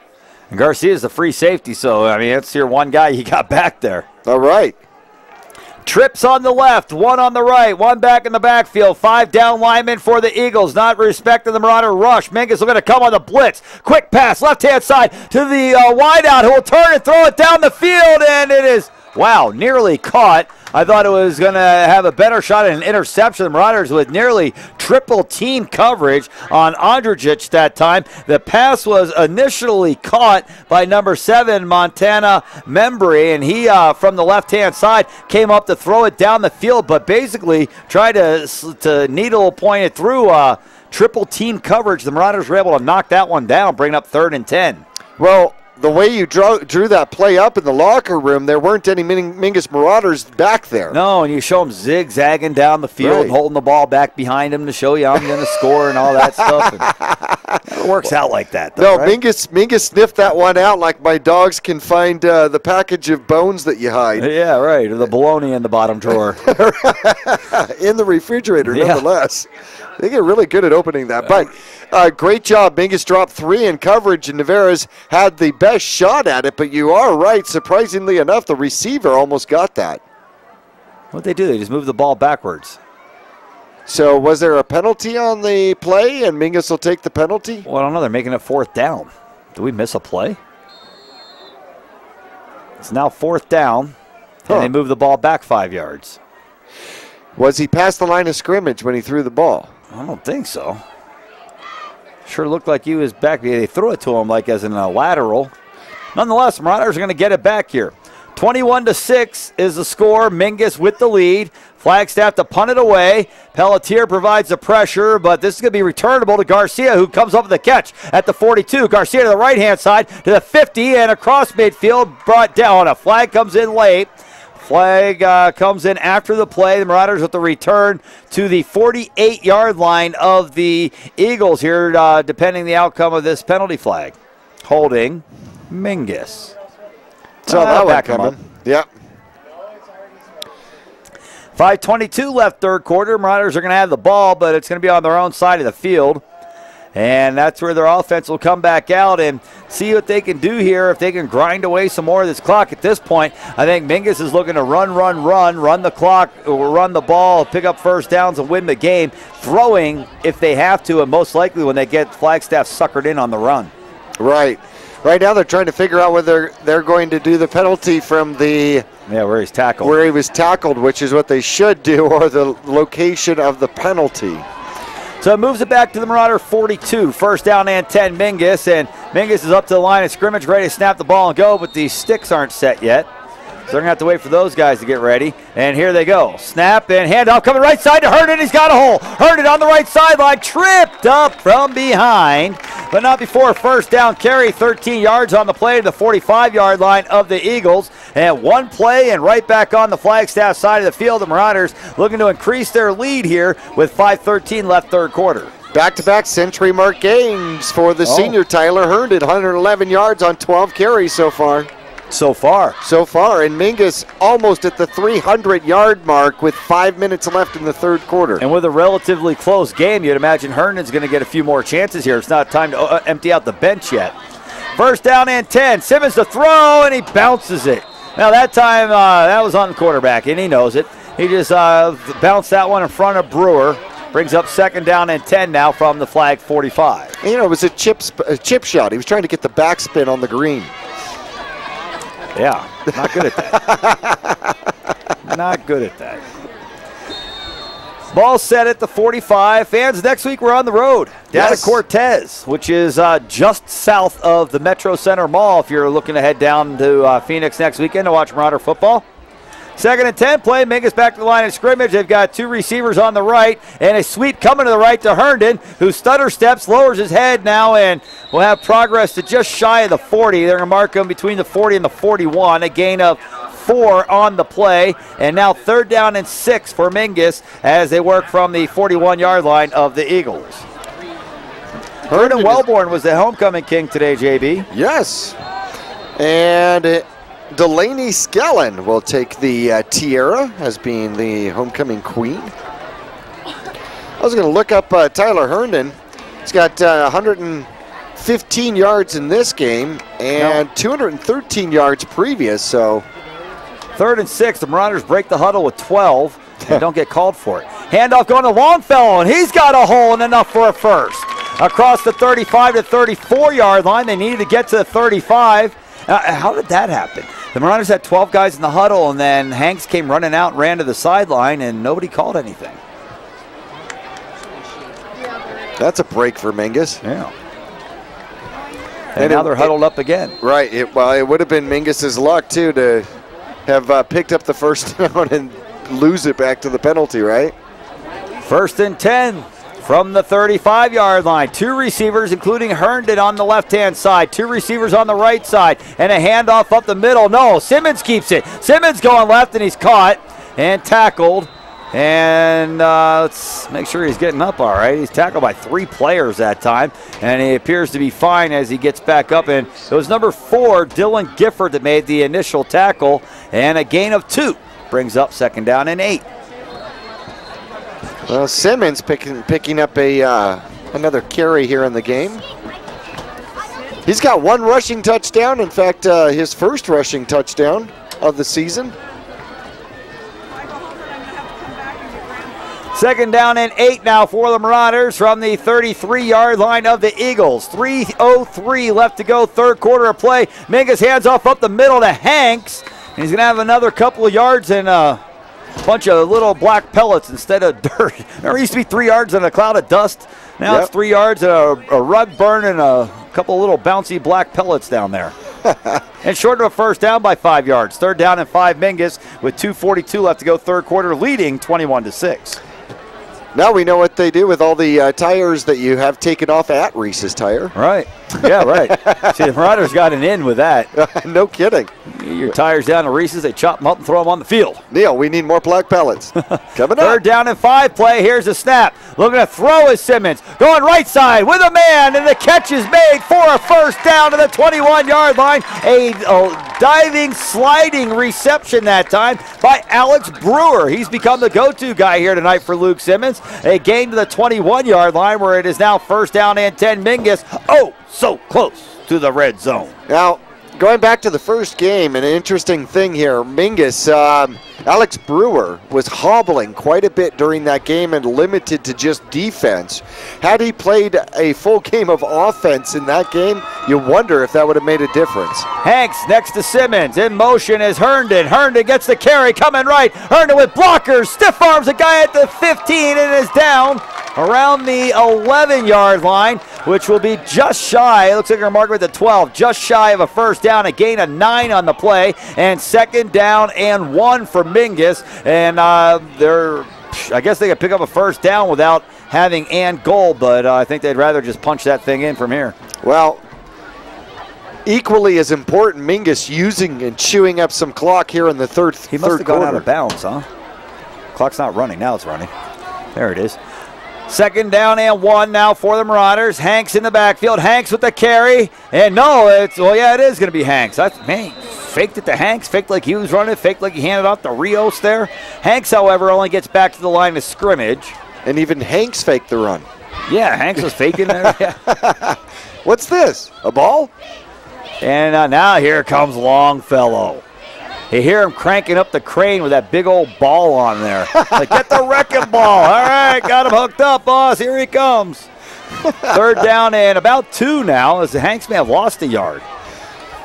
and Garcia's the free safety, so, I mean, it's your one guy you got back there. All right. Trips on the left, one on the right, one back in the backfield. 5 down linemen for the Eagles, not respecting the Marauder rush. Mingus is going to come on the blitz. Quick pass, left-hand side to the wideout, who will turn and throw it down the field, and it is, wow, nearly caught. I thought it was going to have a better shot at an interception. The Marauders with nearly triple team coverage on Andržić that time. The pass was initially caught by number 7, Montana Membry, and he, from the left-hand side, came up to throw it down the field, but basically tried to needle point it through triple team coverage. The Marauders were able to knock that one down, bring up 3rd and 10. Well, the way you drew that play up in the locker room, there weren't any Mingus Marauders back there. No, and you show them zigzagging down the field, Right. and holding the ball back behind him to show you I'm going to score and all that stuff. And it works out like that, though, No, right? Mingus sniffed that one out like my dogs can find the package of bones that you hide. Yeah, right, or the bologna in the bottom drawer. In the refrigerator, Yeah. nonetheless. They get really good at opening that. But great job. Mingus dropped 3 in coverage, and Navarez had the best shot at it. But you are right. Surprisingly enough, the receiver almost got that. What'd they do? They just moved the ball backwards. So was there a penalty on the play, and Mingus will take the penalty? Well, I don't know. They're making it 4th down. Did we miss a play? It's now 4th down, and they move the ball back 5 yards. Was he past the line of scrimmage when he threw the ball? I don't think so. Sure looked like he was back. They threw it to him like as in a lateral. Nonetheless, Marauders are going to get it back here. 21-6 is the score. Mingus with the lead. Flagstaff to punt it away. Pelletier provides the pressure, but this is going to be returnable to Garcia, who comes up with the catch at the 42. Garcia to the right-hand side to the 50, and across midfield, brought down. A flag comes in late. Flag comes in after the play. The Marauders with the return to the 48-yard line of the Eagles here, depending the outcome of this penalty flag. Holding Mingus. So that one coming. Yep. 5:22 left third quarter. Marauders are going to have the ball, but it's going to be on their own side of the field. And that's where their offense will come back out and see what they can do here, if they can grind away some more of this clock. At this point, I think Mingus is looking to run the clock, or run the ball, pick up first downs and win the game, throwing if they have to, and most likely when they get Flagstaff suckered in on the run. Right. Right now they're trying to figure out whether they're going to do the penalty from the... Yeah, where he's tackled. Where he was tackled, which is what they should do, or the location of the penalty. So it moves it back to the Marauder 42. First down and 10, Mingus. And Mingus is up to the line of scrimmage, ready to snap the ball and go, but the sticks aren't set yet. So they're going to have to wait for those guys to get ready. And here they go. Snap and handoff coming right side to Herndon. He's got a hole. Herndon on the right sideline, tripped up from behind, but not before first down carry. 13 yards on the play to the 45-yard line of the Eagles. And one play and right back on the Flagstaff side of the field. The Marauders looking to increase their lead here with 5:13 left third quarter. Back-to-back century mark games for the senior Tyler Herndon. 111 yards on 12 carries so far. So far. So far, and Mingus almost at the 300-yard mark with 5 minutes left in the third quarter. And with a relatively close game, you'd imagine Herndon's going to get a few more chances here. It's not time to empty out the bench yet. First down and 10. Simmons to throw, and he bounces it. Now that time, that was on the quarterback, and he knows it. He just bounced that one in front of Brewer. Brings up second down and 10 now from the flag 45. And, it was a chip shot. He was trying to get the backspin on the green. Yeah, not good at that. Not good at that. Ball set at the 45. Fans, next week we're on the road down to Cortez, which is just south of the Metro Center Mall if you're looking to head down to Phoenix next weekend to watch Marauder football. Second and 10 play. Mingus back to the line of scrimmage. They've got two receivers on the right and a sweep coming to the right to Herndon, who stutter steps, lowers his head now, and will have progress to just shy of the 40. They're going to mark him between the 40 and the 41, a gain of 4 on the play. And now third down and 6 for Mingus as they work from the 41-yard line of the Eagles. Herndon Wellborn was the homecoming king today, JB. Yes. And Delaney Skellen will take the tiara as being the homecoming queen. I was going to look up Tyler Herndon. He's got 115 yards in this game and 213 yards previous. So third and 6. The Marauders break the huddle with 12 and don't get called for it. Handoff going to Longfellow, and he's got a hole and enough for a first. Across the 35 to 34-yard line. They needed to get to the 35. How did that happen? The Marauders had 12 guys in the huddle, and then Hanks came running out and ran to the sideline, and nobody called anything. That's a break for Mingus. Yeah. And now they're huddled up again. Right. It would have been Mingus's luck, too, to have picked up the first down and lose it back to the penalty, right? First and 10. From the 35-yard line, two receivers, including Herndon on the left-hand side, two receivers on the right side, and a handoff up the middle. No, Simmons keeps it. Simmons going left, and he's caught and tackled. And let's make sure he's getting up all right. He's tackled by 3 players that time, and he appears to be fine as he gets back up. And it was number 4, Dylan Gifford, that made the initial tackle, and a gain of 2 brings up second down and 8. Well, Simmons picking up another carry here in the game. He's got 1 rushing touchdown. In fact, his first rushing touchdown of the season. Second down and 8 now for the Marauders from the 33-yard line of the Eagles. 3:03 left to go, third quarter of play. Mingus hands off up the middle to Hanks. And he's going to have another couple of yards and bunch of little black pellets instead of dirt. Remember, it used to be 3 yards and a cloud of dust. Now it's 3 yards and a rug burn and a couple of little bouncy black pellets down there. And short of a first down by 5 yards. Third down and 5 Mingus with 2:42 left to go, third quarter, leading 21-6. Now we know what they do with all the tires that you have taken off at Reese's Tire. Right. Yeah, right. See, the Marauders got an in with that. No kidding. Your tires down to Reese's, they chop them up and throw them on the field. Neil, we need more black pellets. Coming up. Third down and 5 play. Here's the snap. Looking to throw is Simmons. Going right side with a man, and the catch is made for a first down to the 21-yard line. A diving, sliding reception that time by Alex Brewer. He's become the go-to guy here tonight for Luke Simmons. A gain to the 21-yard line where it is now first down and 10. Mingus, so close to the red zone. Now, going back to the first game, an interesting thing here. Mingus, Alex Brewer was hobbling quite a bit during that game and limited to just defense. Had he played a full game of offense in that game, you wonder if that would have made a difference. Hanks next to Simmons. In motion is Herndon. Herndon gets the carry, coming right. Herndon with blockers, stiff arms a guy at the 15 and is down around the 11-yard line, which will be just shy. It looks like they're marking at the 12, just shy of a first down, a gain of 9 on the play, and second down and 1 for Mingus. And I guess they could pick up a first down without having and goal, but I think they'd rather just punch that thing in from here. Well, equally as important, Mingus using and chewing up some clock here in the third quarter. He must have gone out of bounds, huh? Clock's not running. Now it's running. There it is. Second down and 1 now for the Marauders. Hanks in the backfield. Hanks with the carry. And no, it is going to be Hanks. Man, faked it to Hanks, faked like he was running, faked like he handed off to Rios there. Hanks, however, only gets back to the line of scrimmage. And even Hanks faked the run. Yeah, Hanks was faking there. Yeah. What's this, a ball? And now here comes Longfellow. You hear him cranking up the crane with that big old ball on there. Like, get the wrecking ball. All right, got him hooked up, boss. Here he comes. Third down and about 2 now, as the Hanks may have lost a yard.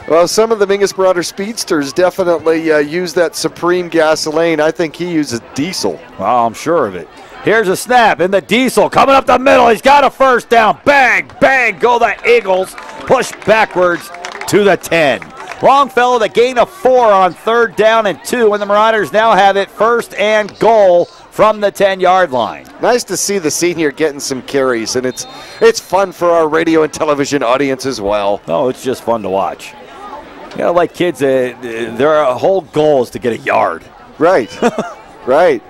Well, some of the Mingus Marauder speedsters definitely use that Supreme gasoline. I think he uses diesel. Well, I'm sure of it. Here's a snap in the diesel, coming up the middle. He's got a first down. Bang, bang, go the Eagles. Push backwards to the 10. Longfellow, the gain of 4 on 3rd down and 2, and the Marauders now have it 1st and goal from the 10-yard line. Nice to see the senior getting some carries, and it's fun for our radio and television audience as well. Oh, it's just fun to watch. You know, like kids, their whole goal is to get a yard. Right, right.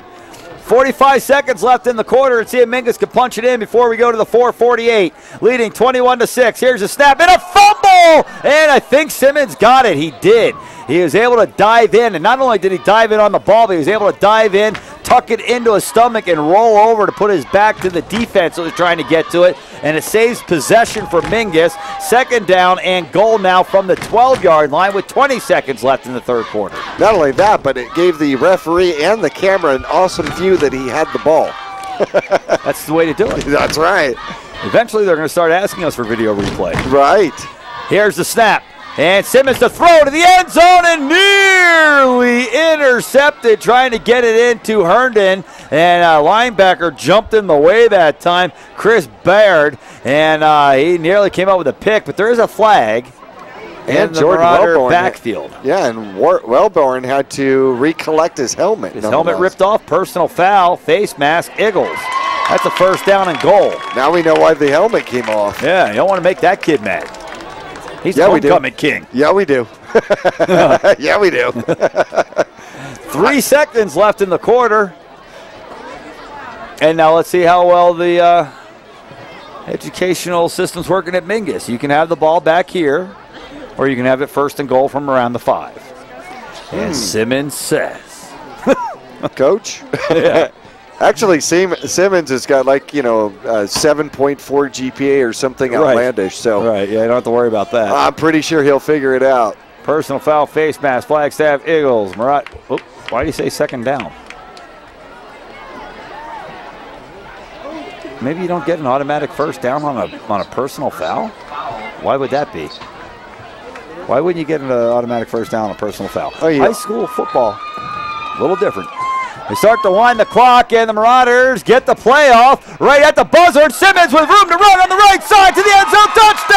45 seconds left in the quarter, and see if Mingus can punch it in before we go to the 4:48, leading 21-6. Here's a snap and a fumble, and I think Simmons got it. He did. He was able to dive in, and not only did he dive in on the ball, but he was able to dive in, tuck it into his stomach, and roll over to put his back to the defense that was trying to get to it, and it saves possession for Mingus. 2nd down and goal now from the 12-yard line with 20 seconds left in the 3rd quarter. Not only that, but it gave the referee and the camera an awesome view that he had the ball. That's the way to do it. That's right. Eventually, they're going to start asking us for video replay. Right. Here's the snap. And Simmons to throw to the end zone and nearly intercepted, trying to get it into Herndon. And a linebacker jumped in the way that time, Chris Baird. And he nearly came up with a pick, but there is a flag. And the Jordan Marauder Wellborn. Backfield. Yeah, and Wellborn had to recollect his helmet. His helmet ripped off, personal foul, face mask, Eagles. That's a 1st down and goal. Now we know why the helmet came off. Yeah, you don't want to make that kid mad. He's the homecoming king. Yeah, we do. Yeah, we do. 3 seconds left in the quarter. And now let's see how well the educational system's working at Mingus. You can have the ball back here, or you can have it 1st and goal from around the 5. And Simmons says. Coach? Yeah. Actually, Simmons has got 7.4 GPA or something outlandish. So right, yeah, you don't have to worry about that. I'm pretty sure he'll figure it out. Personal foul, face mask, Flagstaff, Eagles. Murat. Oh, why do you say 2nd down? Maybe you don't get an automatic 1st down on a personal foul? Why would that be? Why wouldn't you get an automatic 1st down on a personal foul? Oh, yeah. High school football, a little different. They start to wind the clock, and the Marauders get the playoff right at the buzzer. And Simmons with room to run on the right side to the end zone. Touchdown!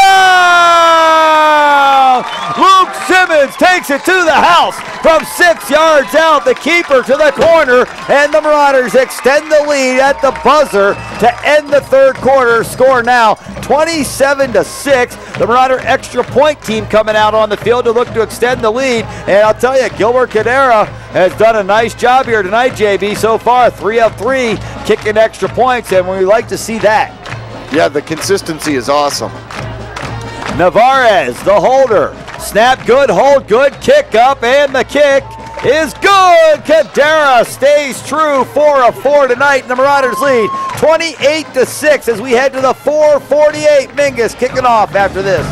Luke Simmons takes it to the house from 6 yards out. The keeper to the corner, and the Marauders extend the lead at the buzzer to end the 3rd quarter. Score now 27-6. The Marauder extra point team coming out on the field to look to extend the lead. And I'll tell you, Gilbert Cadera has done a nice job here tonight, JB. So far, 3 of 3 kicking extra points, and we like to see that. Yeah, the consistency is awesome. Navarez, the holder. Snap good, hold good, kick up, and the kick is good. Cadera stays true, 4 of 4 tonight, and the Marauders lead 28-6 as we head to the 4:48. Mingus kicking off after this.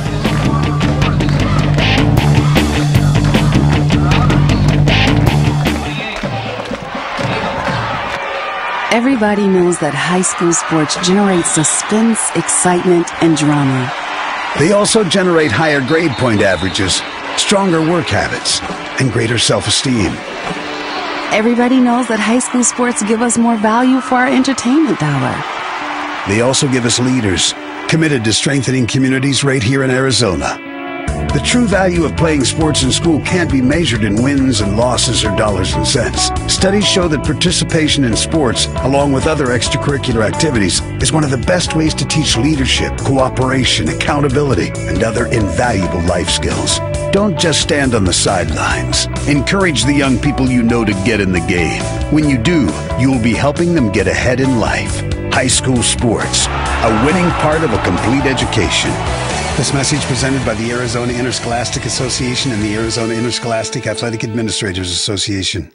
Everybody knows that high school sports generate suspense, excitement, and drama. They also generate higher grade point averages, stronger work habits, and greater self-esteem. Everybody knows that high school sports give us more value for our entertainment dollar. They also give us leaders committed to strengthening communities right here in Arizona. The true value of playing sports in school can't be measured in wins and losses or dollars and cents. Studies show that participation in sports, along with other extracurricular activities, is one of the best ways to teach leadership, cooperation, accountability, and other invaluable life skills. Don't just stand on the sidelines. Encourage the young people you know to get in the game. When you do, you'll be helping them get ahead in life. High school sports, a winning part of a complete education. This message presented by the Arizona Interscholastic Association and the Arizona Interscholastic Athletic Administrators Association.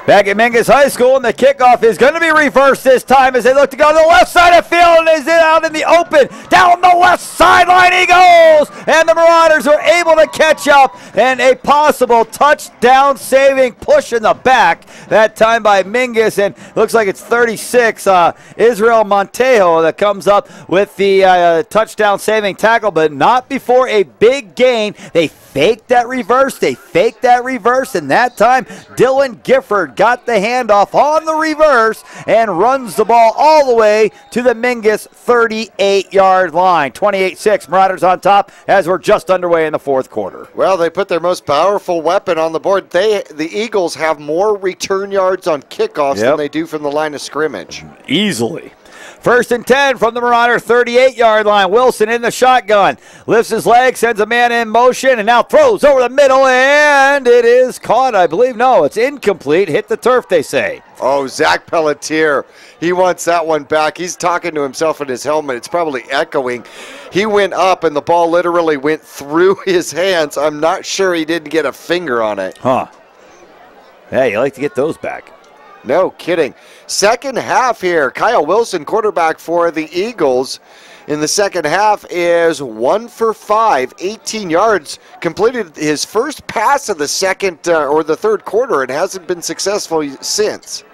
Back at Mingus High School, and the kickoff is going to be reversed this time as they look to go to the left side of the field, and is out in the open. Down the left sideline he goes, and the Marauders are able to catch up, and a possible touchdown saving push in the back, that time by Mingus, and looks like it's 36, Israel Montejo that comes up with the touchdown saving tackle, but not before a big gain. They faked that reverse, and that time Dylan Gifford got the handoff on the reverse and runs the ball all the way to the Mingus 38-yard line. 28-6, Marauders on top as we're just underway in the fourth quarter. Well, they put their most powerful weapon on the board. The Eagles have more return yards on kickoffs than they do from the line of scrimmage. Easily. First and 10 from the Marauder 38-yard line. Wilson in the shotgun. Lifts his leg, sends a man in motion, and now throws over the middle, and it is caught, I believe. No, it's incomplete. Hit the turf, they say. Oh, Zach Pelletier. He wants that one back. He's talking to himself in his helmet. It's probably echoing. He went up, and the ball literally went through his hands. I'm not sure he didn't get a finger on it. Huh. Hey, you like to get those back. No kidding. Second half here. Kyle Wilson, quarterback for the Eagles, in the second half is 1 for 5, 18 yards. Completed his first pass of the second or the third quarter and hasn't been successful since.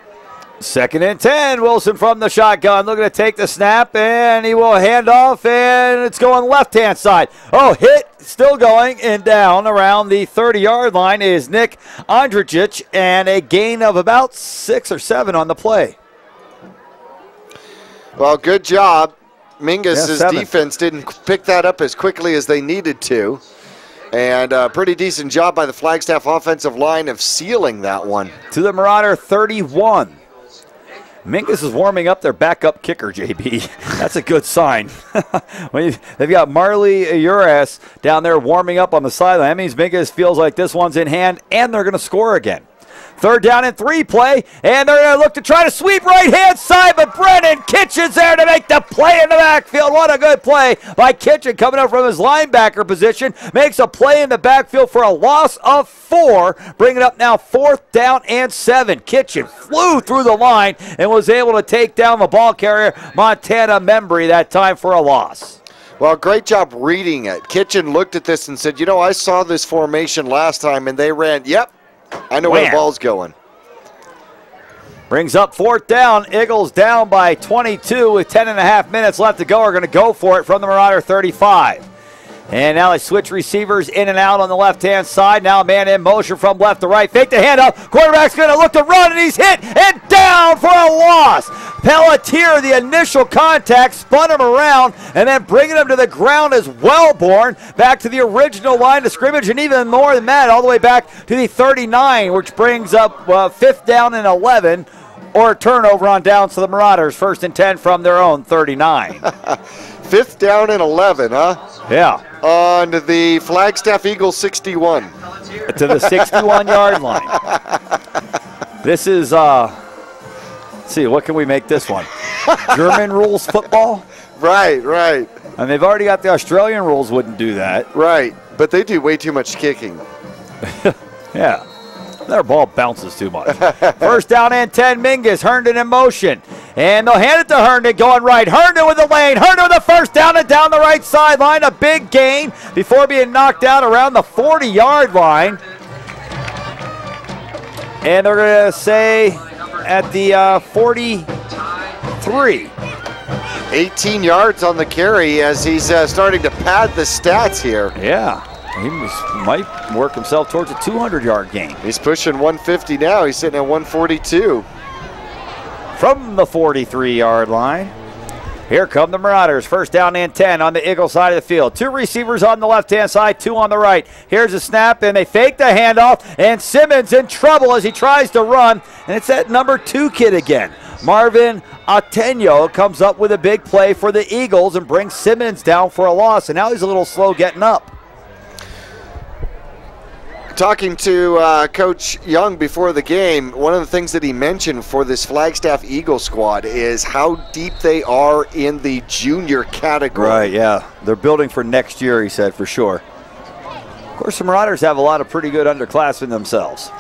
Second and 10. Wilson from the shotgun, looking to take the snap, and he will hand off, and it's going left-hand side. Oh, hit, still going, and down around the 30-yard line is Nick Andricic, and a gain of about 6 or 7 on the play. Well, good job. Mingus' defense didn't pick that up as quickly as they needed to. And a pretty decent job by the Flagstaff offensive line of sealing that one. To the Marauder 31. Mingus is warming up their backup kicker, JB. That's a good sign. They've got Marley Uras down there warming up on the sideline. That means Mingus feels like this one's in hand, and they're going to score again. Third down and 3 play, and they're going to look to try to sweep right-hand side, but Brennan Kitchen's there to make the play in the backfield. What a good play by Kitchen, coming up from his linebacker position. Makes a play in the backfield for a loss of 4, bringing up now 4th down and 7. Kitchen flew through the line and was able to take down the ball carrier, Montana Membry, that time for a loss. Well, great job reading it. Kitchen looked at this and said, you know, I saw this formation last time, and they ran, yep, I know where the ball's going. Brings up 4th down. Eagles down by 22 with 10.5 minutes left to go. Are going to go for it from the Marauder 35. And now they switch receivers in and out on the left-hand side. Now a man in motion from left to right. Fake the handoff. Quarterback's going to look to run, and he's hit and down for a loss. Pelletier, the initial contact, spun him around, and then bringing him to the ground is Wellborn, back to the original line of scrimmage, and even more than that, all the way back to the 39, which brings up 5th down and 11, or a turnover on downs to the Marauders. 1st and 10 from their own 39. 5th down and 11, huh? Yeah. On the Flagstaff Eagles 61. To the 61-yard line. This is, let's see, what can we make this one? German rules football? Right, right. And they've already got the Australian rules wouldn't do that. Right, but they do way too much kicking. Yeah. Their ball bounces too much. 1st down and 10, Mingus. Herndon in motion. And they'll hand it to Herndon going right. Herndon with the lane. Herndon with the 1st down and down the right sideline. A big gain before being knocked out around the 40-yard line. And they're going to say at the 43. 18 yards on the carry as he's starting to pad the stats here. Yeah. He might work himself towards a 200-yard gain. He's pushing 150 now. He's sitting at 142. From the 43-yard line, here come the Marauders. 1st down and 10 on the Eagle side of the field. 2 receivers on the left-hand side, 2 on the right. Here's a snap, and they fake the handoff, and Simmons in trouble as he tries to run, and it's that number 2 kid again. Marvin Atenyo comes up with a big play for the Eagles and brings Simmons down for a loss, and now he's a little slow getting up. Talking to Coach Young before the game, one of the things that he mentioned for this Flagstaff Eagle squad is how deep they are in the junior category. Right, yeah. They're building for next year, he said, for sure. Of course, the Marauders have a lot of pretty good underclassmen themselves.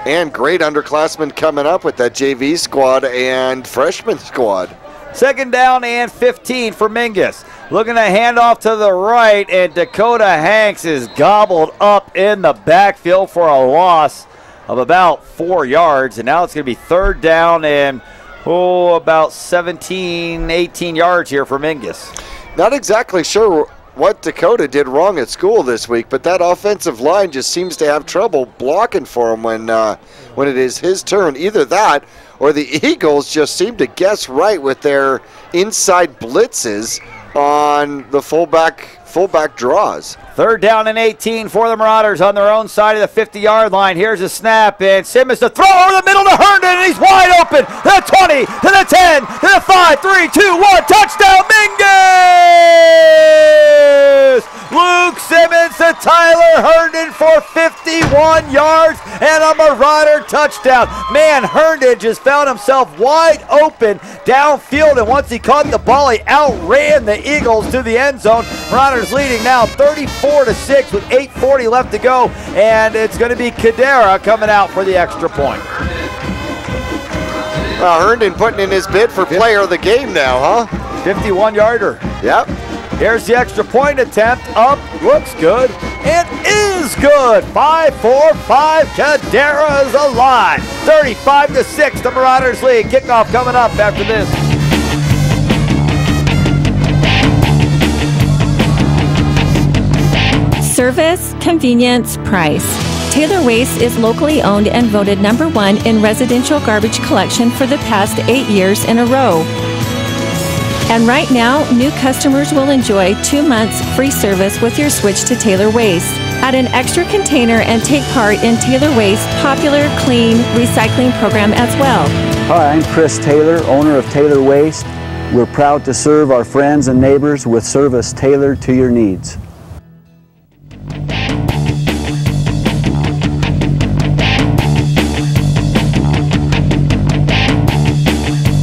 And great underclassmen coming up with that JV squad and freshman squad. 2nd down and 15 for Mingus. Looking to hand off to the right, and Dakota Hanks is gobbled up in the backfield for a loss of about 4 yards. And now it's going to be 3rd down and, about 17, 18 yards here for Mingus. Not exactly sure what Dakota did wrong at school this week, but that offensive line just seems to have trouble blocking for him when it is his turn. Either that or the Eagles just seem to guess right with their inside blitzes on the fullback draws. 3rd down and 18 for the Marauders on their own side of the 50-yard line. Here's a snap, and Simmons to throw over the middle to Herndon, and he's wide open. To the 20, to the 10, to the 5, 3, 2, 1. Touchdown, Mingus! Luke Simmons to Tyler Herndon for 51 yards and a Marauder touchdown. Man, Herndon just found himself wide open downfield, and once he caught the ball, he outran the Eagles to the end zone. Marauders leading now 34-6 with 8:40 left to go, and it's going to be Cadera coming out for the extra point. Herndon putting in his bid for player of the game now, huh? 51-yarder. Yep. Here's the extra point attempt. Up, looks good, and is good. 5-4-5, Cadera is alive. 35-6, the Marauders lead. Kickoff coming up after this. Service, convenience, price. Taylor Waste is locally owned and voted #1 in residential garbage collection for the past 8 years in a row. And right now, new customers will enjoy 2 months free service with your switch to Taylor Waste. Add an extra container and take part in Taylor Waste's popular clean recycling program as well. Hi, I'm Chris Taylor, owner of Taylor Waste. We're proud to serve our friends and neighbors with service tailored to your needs.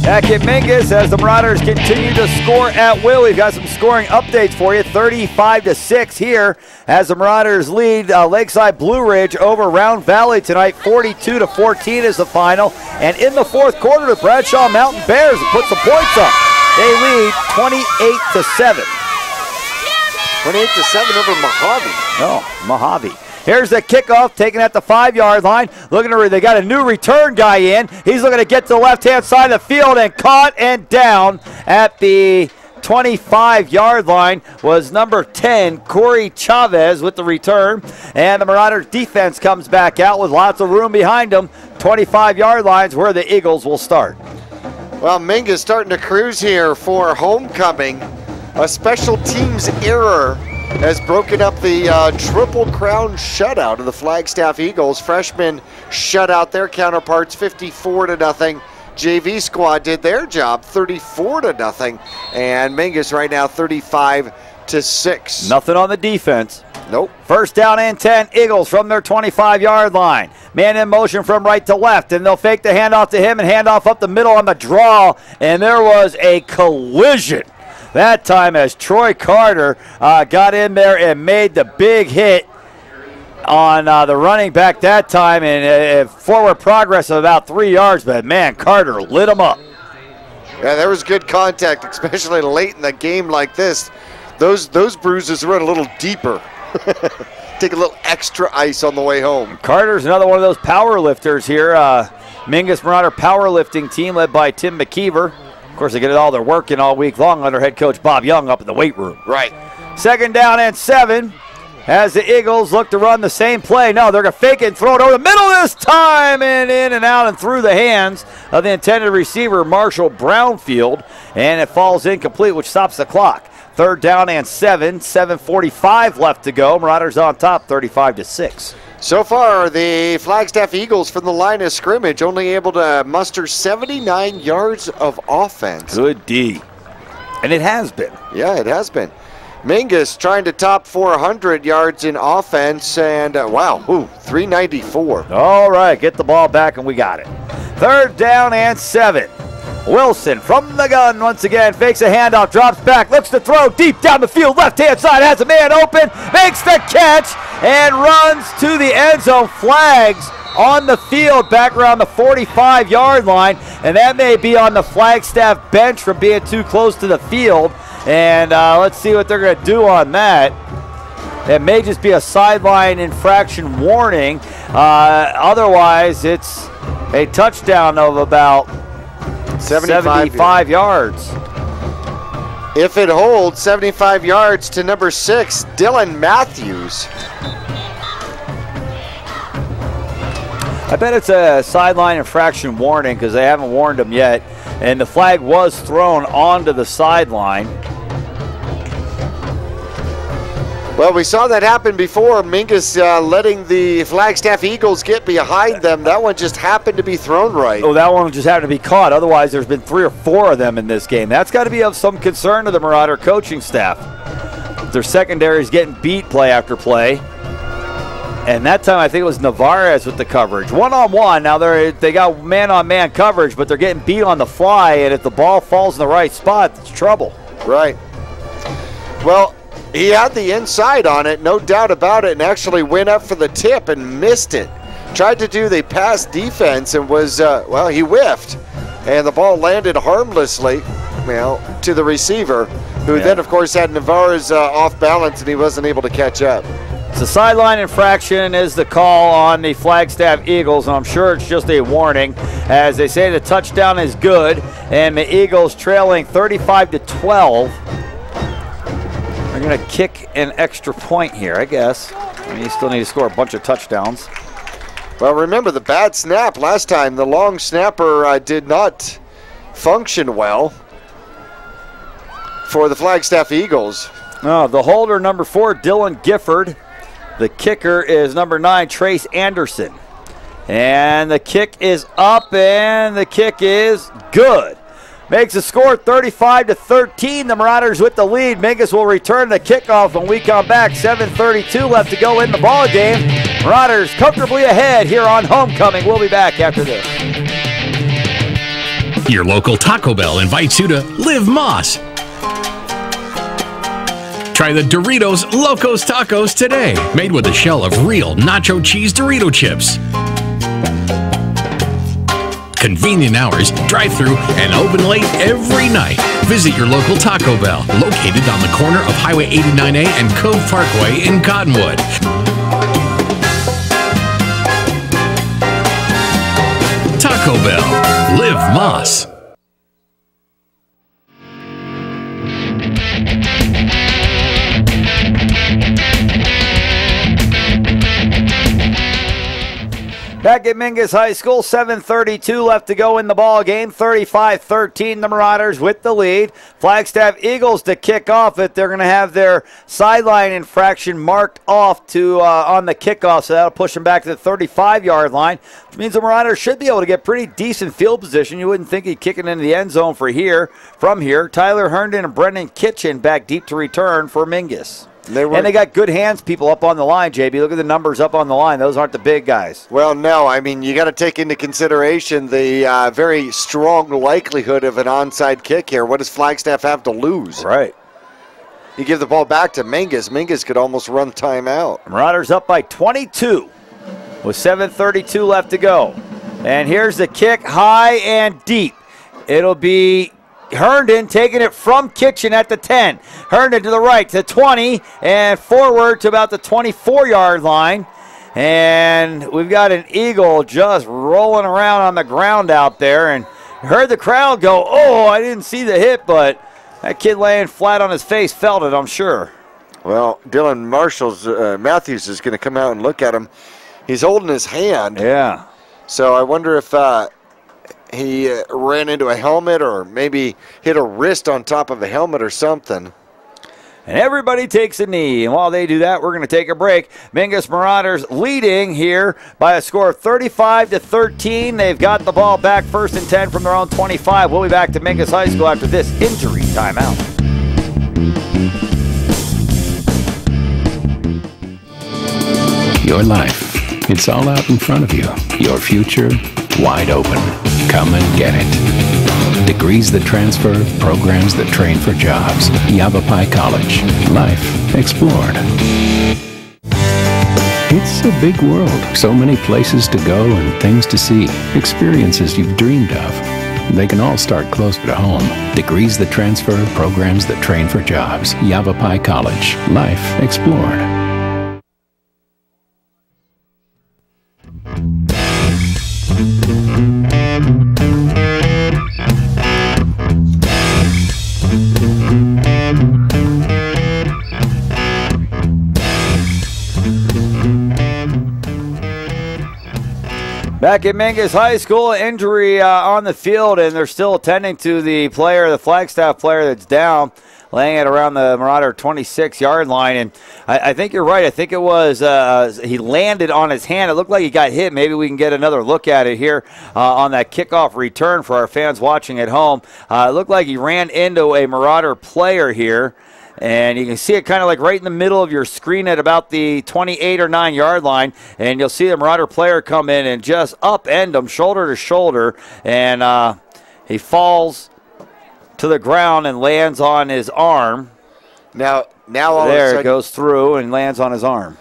Back at Mingus as the Marauders continue to score at will. We've got some scoring updates for you. 35-6 here as the Marauders lead Lakeside Blue Ridge over Round Valley tonight. 42-14 is the final. And in the 4th quarter, the Bradshaw Mountain Bears have put some points up. They lead 28-7. 28-7 over Mojave. Oh, Mojave. Here's the kickoff taken at the 5-yard line. They got a new return guy in. He's looking to get to the left-hand side of the field, and caught and down at the 25-yard line was number 10, Corey Chavez with the return. And the Marauders defense comes back out with lots of room behind them. 25-yard lines where the Eagles will start. Well, Mingus starting to cruise here for homecoming. A special teams error has broken up the Triple Crown shutout of the Flagstaff Eagles. Freshmen shut out their counterparts 54-0. JV squad did their job 34-0. And Mingus right now 35-6. Nothing on the defense. Nope. 1st down and 10, Eagles from their 25-yard line. Man in motion from right to left, and they'll fake the handoff to him and handoff up the middle on the draw. And there was a collision that time as Troy Carter got in there and made the big hit on the running back that time, and forward progress of about 3 yards, but man, Carter lit him up. Yeah, there was good contact, especially late in the game like this. Those bruises run a little deeper. Take a little extra ice on the way home. Carter's another one of those power lifters here. Mingus Marauder powerlifting team led by Tim McKeever. Of course, they get it all their work in all week long under head coach Bob Young up in the weight room. Right. 2nd down and 7 as the Eagles look to run the same play. No, they're going to fake it and throw it over the middle this time, and in and out and through the hands of the intended receiver, Marshall Brownfield, and it falls incomplete, which stops the clock. 3rd down and 7, 7:45 left to go. Marauders on top, 35-6. So far, the Flagstaff Eagles from the line of scrimmage only able to muster 79 yards of offense. Good D. And it has been. Yeah, it has been. Mingus trying to top 400 yards in offense, and wow, 394. All right, get the ball back, and we got it. 3rd down and 7. Wilson from the gun once again, fakes a handoff, drops back, looks to throw deep down the field, left-hand side, has a man open, makes the catch, and runs to the end zone. Flags on the field back around the 45-yard line, and that may be on the Flagstaff bench from being too close to the field. And let's see what they're going to do on that. It may just be a sideline infraction warning. Otherwise, it's a touchdown of about 75 yards. If it holds, 75 yards to number 6, Dylan Matthews. I bet it's a sideline infraction warning because they haven't warned him yet. And the flag was thrown onto the sideline. Well, we saw that happen before. Mingus letting the Flagstaff Eagles get behind them. That one just happened to be thrown right. Oh, that one just happened to be caught. Otherwise, there's been 3 or 4 of them in this game. That's got to be of some concern to the Marauder coaching staff. Their secondary is getting beat play after play. And that time, I think it was Navarez with the coverage. One-on-one. Now, they got man-on-man coverage, but they're getting beat on the fly. And if the ball falls in the right spot, it's trouble. Right. Well, he had the inside on it, no doubt about it, and actually went up for the tip and missed it. Tried to do the pass defense and was, well, he whiffed. And the ball landed harmlessly, to the receiver, who then, of course, had Navarez off balance, and he wasn't able to catch up. So sideline infraction is the call on the Flagstaff Eagles, and I'm sure it's just a warning. As they say, the touchdown is good, and the Eagles trailing 35-12. They're going to kick an extra point here, I guess. I mean, you still need to score a bunch of touchdowns. Well, remember the bad snap last time. The long snapper did not function well for the Flagstaff Eagles. No, the holder, number 4, Dylan Gifford. The kicker is number 9, Trace Anderson. And the kick is up, and the kick is good. Makes the score 35-13. The Marauders with the lead. Mingus will return the kickoff when we come back. 7:32 left to go in the ball game. Marauders comfortably ahead here on Homecoming. We'll be back after this. Your local Taco Bell invites you to Live Moss. Try the Doritos Locos Tacos today, made with a shell of real nacho cheese Dorito chips. Convenient hours, drive-through, and open late every night. Visit your local Taco Bell, located on the corner of Highway 89A and Cove Parkway in Cottonwood. Taco Bell. Live Moss. Back at Mingus High School, 7:32 left to go in the ball game. 35-13, the Marauders with the lead. Flagstaff Eagles to kick off it. They're going to have their sideline infraction marked off to on the kickoff, so that'll push them back to the 35-yard line, which means the Marauders should be able to get pretty decent field position. You wouldn't think he'd kick it into the end zone from here. Tyler Herndon and Brendan Kitchen back deep to return for Mingus. And they got good hands people up on the line, JB. Look at the numbers up on the line. Those aren't the big guys. Well, no. I mean, you got to take into consideration the very strong likelihood of an onside kick here. What does Flagstaff have to lose? Right. You give the ball back to Mingus. Mingus could almost run timeout. Marauders up by 22 with 7:32 left to go. And here's the kick, high and deep. It'll be Herndon taking it from Kitchen at the 10. Herndon to the right to 20 and forward to about the 24-yard line. And we've got an Eagle just rolling around on the ground out there. And heard the crowd go, oh, I didn't see the hit, but that kid laying flat on his face felt it, I'm sure. Well, Dylan Matthews is going to come out and look at him. He's holding his hand. Yeah. So I wonder if he ran into a helmet or maybe hit a wrist on top of a helmet or something. And everybody takes a knee. And while they do that, we're going to take a break. Mingus Marauders leading here by a score of 35-13. They've got the ball back, 1st and 10 from their own 25. We'll be back to Mingus High School after this injury timeout. Your life, it's all out in front of you. Your future, wide open. Come and get it. Degrees that transfer, programs that train for jobs. Yavapai College. Life explored. It's a big world. So many places to go and things to see. Experiences you've dreamed of. They can all start closer to home. Degrees that transfer, programs that train for jobs. Yavapai College. Life explored. Back at Mingus High School, injury on the field, and they're still attending to the player, the Flagstaff player that's down, laying it around the Marauder 26-yard line. And I think you're right. I think it was he landed on his hand. It looked like he got hit. Maybe we can get another look at it here on that kickoff return for our fans watching at home. It looked like he ran into a Marauder player here. And you can see it kind of like right in the middle of your screen at about the 28 or 9 yard line. And you'll see the Marauder player come in and just upend him shoulder to shoulder. And he falls to the ground and lands on his arm. Now all there of a sudden, it goes through and lands on his arm.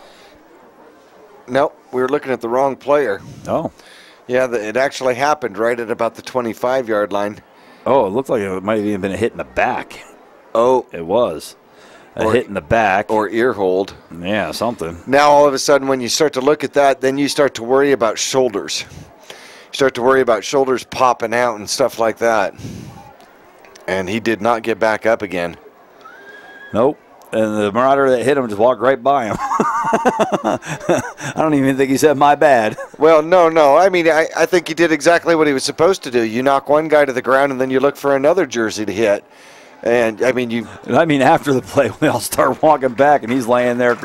Nope, we were looking at the wrong player. Oh. Yeah, it actually happened right at about the 25-yard line. Oh, it looked like it might have even been a hit in the back. Oh. It was. A hit in the back. Or ear hold. Yeah, something. Now, all of a sudden, when you start to look at that, then you start to worry about shoulders. You start to worry about shoulders popping out and stuff like that. And he did not get back up again. Nope. And the Marauder that hit him just walked right by him. I don't even think he said, my bad. Well, no. I mean, I think he did exactly what he was supposed to do. You knock one guy to the ground, and then you look for another jersey to hit. And, I mean, after the play, we all start walking back, and he's laying there.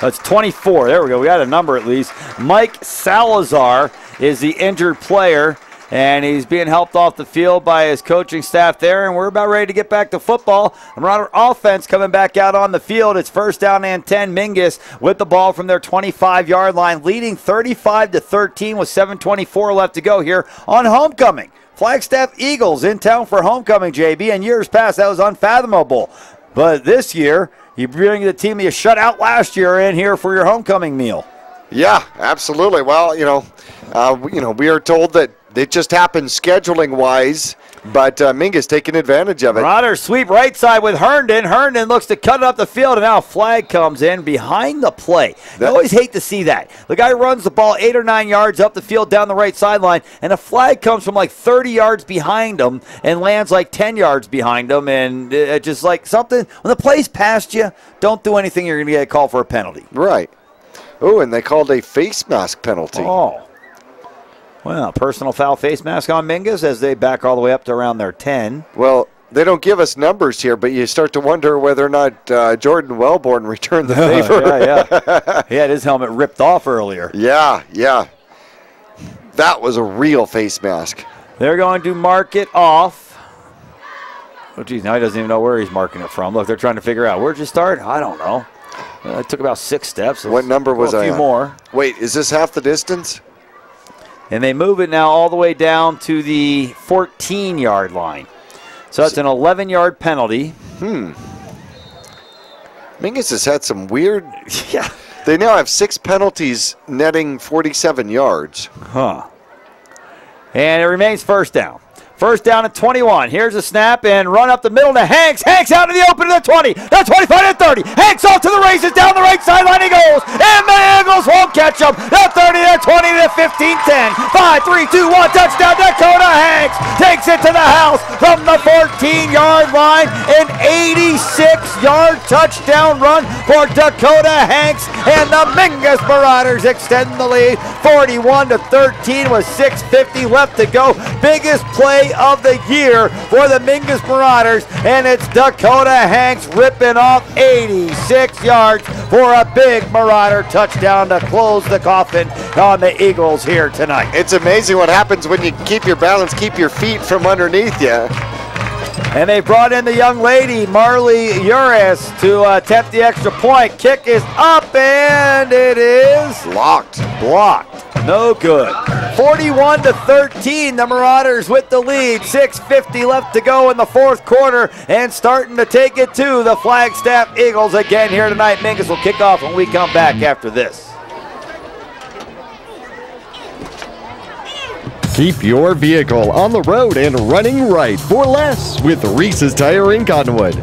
That's 24. There we go. We got a number at least. Mike Salazar is the injured player, and he's being helped off the field by his coaching staff there, and we're about ready to get back to football. The Marauder offense coming back out on the field. It's first down and 10. Mingus with the ball from their 25-yard line, leading 35-13 with 7:24 left to go here on homecoming. Flagstaff Eagles in town for homecoming, JB. In years past, that was unfathomable. But this year, you bring the team you shut out last year in here for your homecoming meal. Yeah, absolutely. Well, we are told that it just happened scheduling-wise, but Mingus taking advantage of it. Marauders sweep right side with Herndon. Herndon looks to cut it up the field, and now a flag comes in behind the play. You always hate to see that. The guy runs the ball 8 or 9 yards up the field down the right sideline, and a flag comes from like 30 yards behind him and lands like 10 yards behind him, and just like something. When the play's past you, don't do anything you're going to get a call for a penalty. Right. Oh, and they called a face mask penalty. Oh. Well, personal foul face mask on Mingus as they back all the way up to around their 10. Well, they don't give us numbers here, but you start to wonder whether or not Jordan Wellborn returned the favor. Yeah. He had his helmet ripped off earlier. Yeah. That was a real face mask. They're going to mark it off. Oh, geez, now he doesn't even know where he's marking it from. Look, they're trying to figure out. Where'd you start? I don't know. It took about 6 steps. What number was I on? A few more. Wait, is this half the distance? And they move it now all the way down to the 14-yard line. So that's an 11-yard penalty. Mingus has had some weird... Yeah. They now have 6 penalties netting 47 yards. Huh. And it remains first down. First down at 21. Here's a snap and run up the middle to Hanks. Hanks out to the open to the 20. The 25 to 30. Hanks off to the races. Down the right sideline he goes. And the Eagles won't catch him. The 30 to 20 to 15 10. 5, 3, 2, 1. Touchdown. Dakota Hanks takes it to the house from the 14-yard line. An 86-yard touchdown run for Dakota Hanks. And the Mingus Marauders extend the lead 41 to 13 with 6:50 left to go. Biggest play of the year for the Mingus Marauders, and it's Dakota Hanks ripping off 86 yards for a big Marauder touchdown to close the coffin on the Eagles here tonight. It's amazing what happens when you keep your balance, keep your feet from underneath you. And they brought in the young lady, Marley Uris, to attempt the extra point. Kick is up, and it is blocked. No good. 41-13, the Marauders with the lead. 6:50 left to go in the fourth quarter, and starting to take it to the Flagstaff Eagles again here tonight. Mingus will kick off when we come back after this. Keep your vehicle on the road and running right for less with Reese's Tire in Cottonwood.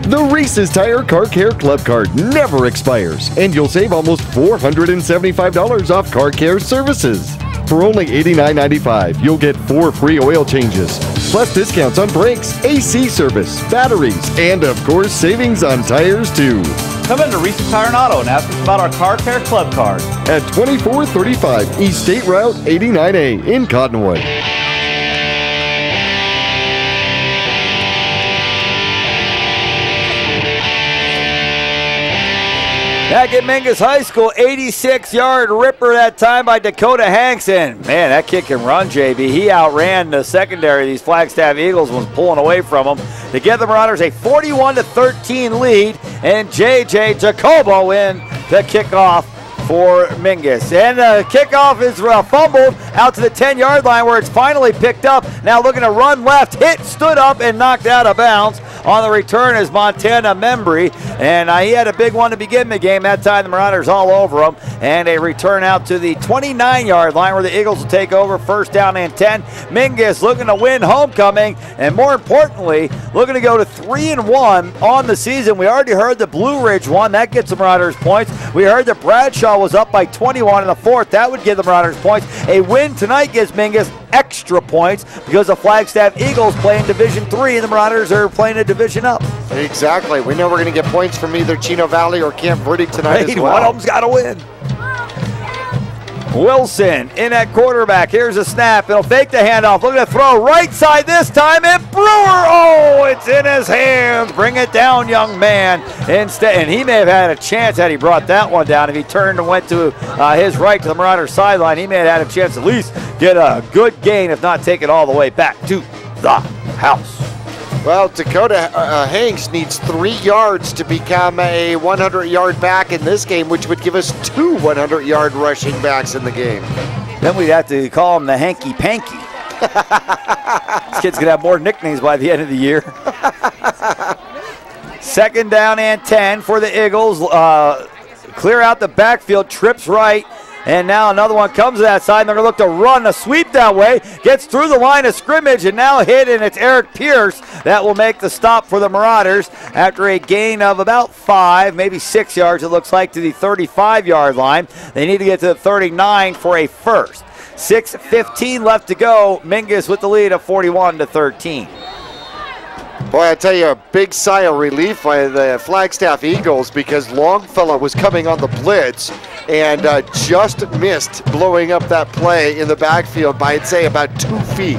The Reese's Tire Car Care Club card never expires, and you'll save almost $475 off car care services. For only $89.95, you'll get 4 free oil changes, plus discounts on brakes, AC service, batteries, and of course, savings on tires too. Come into Reese's Tire and Auto and ask us about our Car Care Club card. At 2435 East State Route 89A in Cottonwood. Back at Mingus High School, 86-yard ripper that time by Dakota Hanks. And man, that kid can run, JB. He outran the secondary. These Flagstaff Eagles was pulling away from him to give the Marauders a 41-13 lead. And J.J. Jacobo in the kickoff for Mingus. And the kickoff is fumbled out to the 10-yard line where it's finally picked up. Now looking to run left, hit, stood up, and knocked out of bounds. On the return is Montana Membry, and he had a big one to begin the game. That time the Marauders all over him, and a return out to the 29-yard line where the Eagles will take over. First down and 10. Mingus looking to win homecoming, and more importantly, looking to go to 3-1 on the season. We already heard the Blue Ridge won. That gets the Marauders points. We heard that Bradshaw was up by 21 in the fourth. That would give the Marauders points. A win tonight gives Mingus extra points because the Flagstaff Eagles play in Division III and the Marauders are playing a division up. Exactly. We know we're going to get points from either Chino Valley or Camp Verde tonight as well. One of them's got to win. Wilson in at quarterback. Here's a snap. It'll fake the handoff. Look at the throw. Right side this time. And Brewer. Oh, it's in his hands. Bring it down, young man. Instead, and he may have had a chance had he brought that one down. If he turned and went to his right to the Marauder sideline, he may have had a chance to at least get a good gain, if not take it all the way back to the house. Well, Dakota Hanks needs 3 yards to become a 100-yard back in this game, which would give us 2 100-yard rushing backs in the game. Then we'd have to call him the Hanky Panky. This kid's going to have more nicknames by the end of the year. Second down and 10 for the Eagles. Clear out the backfield, trips right. And now another one comes to that side, and they're going to look to run a sweep that way. Gets through the line of scrimmage and now hit, and it's Eric Pierce that will make the stop for the Marauders after a gain of about 5, maybe 6 yards, it looks like, to the 35-yard line. They need to get to the 39 for a first. 6:15 left to go. Mingus with the lead of 41-13. Boy, I tell you, a big sigh of relief by the Flagstaff Eagles because Longfellow was coming on the blitz and just missed blowing up that play in the backfield by, I'd say, about 2 feet.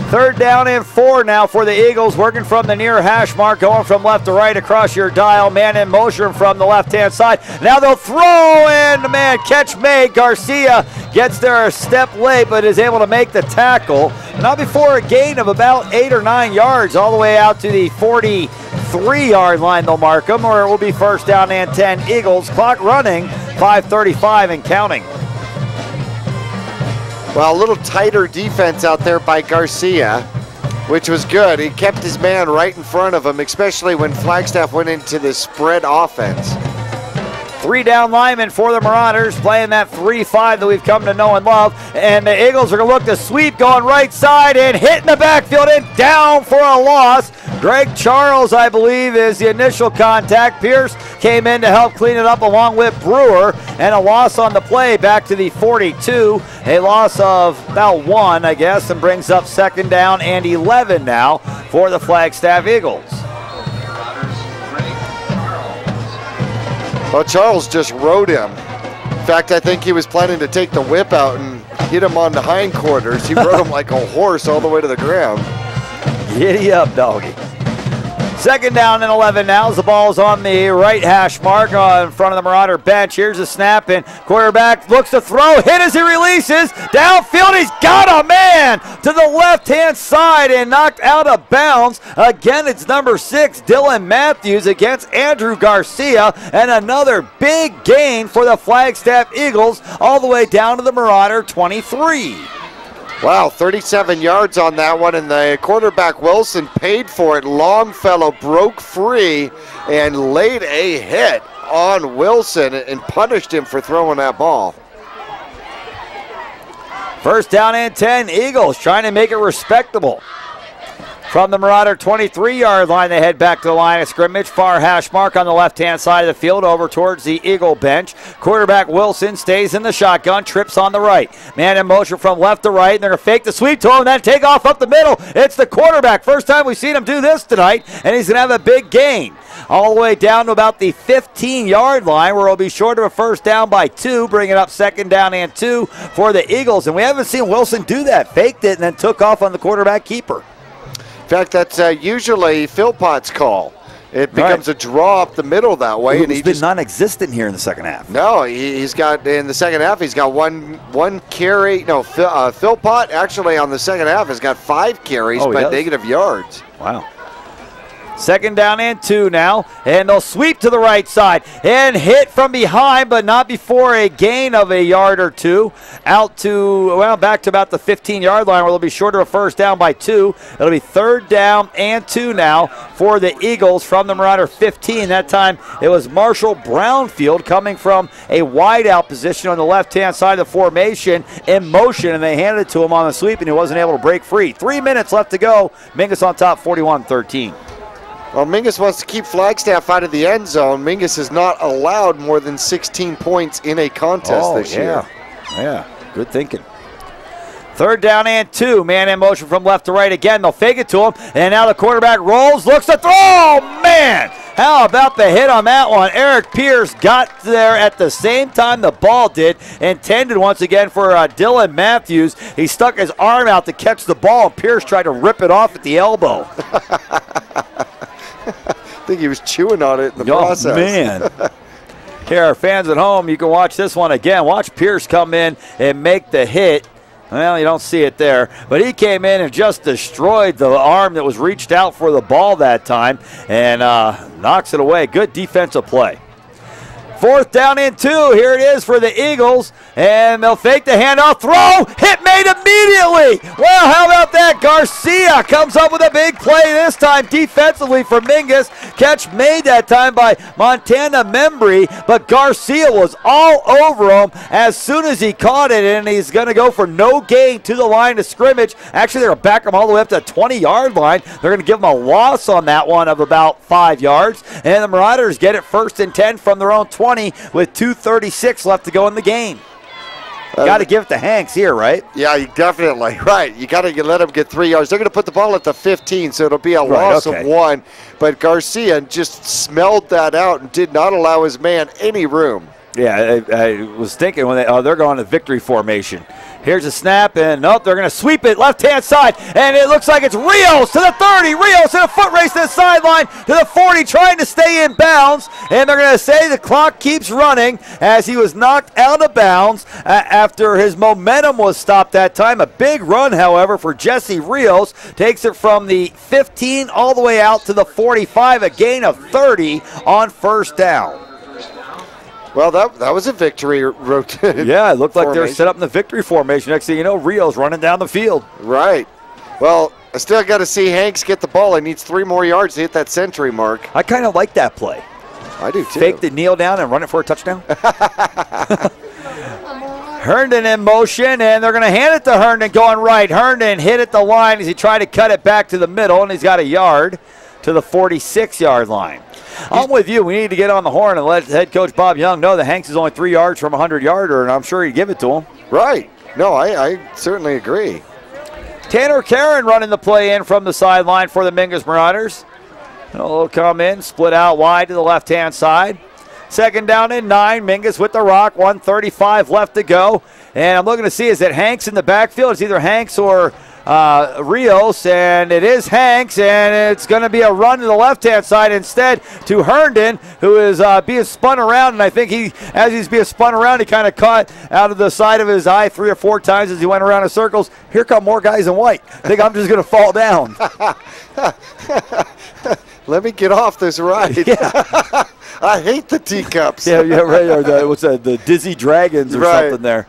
Third down and 4 now for the Eagles, working from the near hash mark, going from left to right across your dial. Man in motion from the left-hand side. Now they'll throw, and the man catch made. Garcia gets there a step late, but is able to make the tackle. Not before a gain of about 8 or 9 yards, all the way out to the 43-yard line. They'll mark them, or it will be first down and 10. Eagles, clock running, 5:35 and counting. Well, a little tighter defense out there by Garcia, which was good. He kept his man right in front of him, especially when Flagstaff went into the spread offense. 3 down linemen for the Marauders, playing that 3-5 that we've come to know and love. And the Eagles are going to look to sweep, going right side and hitting the backfield and down for a loss. Greg Charles, I believe, is the initial contact. Pierce came in to help clean it up along with Brewer, and a loss on the play back to the 42. A loss of about 1, I guess, and brings up second down and 11 now for the Flagstaff Eagles. Well, Charles just rode him. In fact, I think he was planning to take the whip out and hit him on the hindquarters. He rode him like a horse all the way to the ground. Giddy up, doggy. Second down and 11 now as the ball's on the right hash mark in front of the Marauder bench. Here's a snap, and quarterback looks to throw. Hit as he releases. Downfield, he's got a man to the left-hand side and knocked out of bounds. Again, it's number 6, Dylan Matthews against Andrew Garcia, and another big gain for the Flagstaff Eagles all the way down to the Marauder 23. Wow, 37 yards on that one, and the quarterback Wilson paid for it. Longfellow broke free and laid a hit on Wilson and punished him for throwing that ball. First down and 10, Eagles trying to make it respectable. From the Marauder 23-yard line, they head back to the line of scrimmage. Far hash mark on the left-hand side of the field over towards the Eagle bench. Quarterback Wilson stays in the shotgun, trips on the right. Man in motion from left to right, and they're going to fake the sweep to him, and then take off up the middle. It's the quarterback. First time we've seen him do this tonight, and he's going to have a big gain. All the way down to about the 15-yard line, where he'll be short of a first down by 2, bringing up second down and 2 for the Eagles. And we haven't seen Wilson do that. Faked it and then took off on the quarterback keeper. In fact, that's usually Philpott's call. It becomes a draw up the middle that way. He's been non-existent here in the second half. No, he's got, in the second half, he's got one carry. No, Philpott actually on the second half has got 5 carries, but negative yards. Wow. Second down and 2 now, and they'll sweep to the right side and hit from behind, but not before a gain of a yard or 2 out to, well, back to about the 15-yard line, where they'll be short of a first down by 2. It'll be third down and 2 now for the Eagles from the Marauder 15. That time it was Marshall Brownfield coming from a wide-out position on the left-hand side of the formation in motion, and they handed it to him on the sweep, and he wasn't able to break free. 3 minutes left to go. Mingus on top, 41-13. Well, Mingus wants to keep Flagstaff out of the end zone. Mingus has not allowed more than 16 points in a contest this year. Yeah, good thinking. Third down and 2. Man in motion from left to right again. They'll fake it to him, and now the quarterback rolls, looks to throw. Oh, man! How about the hit on that one? Eric Pierce got there at the same time the ball did, intended once again for Dylan Matthews. He stuck his arm out to catch the ball, and Pierce tried to rip it off at the elbow. I think he was chewing on it in the process. Man. Here, fans at home, you can watch this one again. Watch Pierce come in and make the hit. Well, you don't see it there, but he came in and just destroyed the arm that was reached out for the ball that time and knocks it away. Good defensive play. Fourth down and 2. Here it is for the Eagles, and they'll fake the handoff. Throw, hit made immediately. Well, how about that? Garcia comes up with a big play this time defensively for Mingus. Catch made that time by Montana Membry, but Garcia was all over him as soon as he caught it, and he's going to go for no gain to the line of scrimmage. Actually, they're going to back him all the way up to the 20-yard line. They're going to give him a loss on that one of about 5 yards, and the Marauders get it first and 10 from their own 20 with 2:36 left to go in the game. Got to give it to Hanks here, right? Yeah, you definitely. Right. You got to let him get 3 yards. They're going to put the ball at the 15, so it'll be a loss of 1. But Garcia just smelled that out and did not allow his man any room. Yeah, I was thinking when they're going to victory formation. Here's a snap, and nope, they're going to sweep it left-hand side, and it looks like it's Rios to the 30. Rios in a foot race to the sideline to the 40, trying to stay in bounds, and they're going to say the clock keeps running as he was knocked out of bounds after his momentum was stopped that time. A big run, however, for Jesse Rios. Takes it from the 15 all the way out to the 45, a gain of 30 on first down. Well, that was a victory rotation. Yeah, it looked like they were set up in the victory formation. Next thing you know, Rio's running down the field. Right. Well, I still got to see Hanks get the ball. He needs 3 more yards to hit that century mark. I kind of like that play. I do too. Fake the kneel down and run it for a touchdown. Herndon in motion, and they're going to hand it to Herndon going right. Herndon hit at the line as he tried to cut it back to the middle, and he's got a yard to the 46-yard line. I'm with you. We need to get on the horn and let head coach Bob Young know that Hanks is only 3 yards from a 100-yarder, and I'm sure he'd give it to him. Right. No, I certainly agree. Tanner Karen running the play in from the sideline for the Mingus Marauders. He'll come in, split out wide to the left-hand side. Second down and 9. Mingus with the rock. 1:35 left to go. And I'm looking to see, is it Hanks in the backfield? It's either Hanks or Rios, and it is Hanks, and it's going to be a run to the left-hand side instead to Herndon, who is being spun around, and I think as he's being spun around, he kind of caught out of the side of his eye 3 or 4 times as he went around in circles. Here come more guys in white. I think I'm just going to fall down. Let me get off this ride. Yeah. I hate the teacups. Yeah, right. Or the Dizzy Dragons or something there.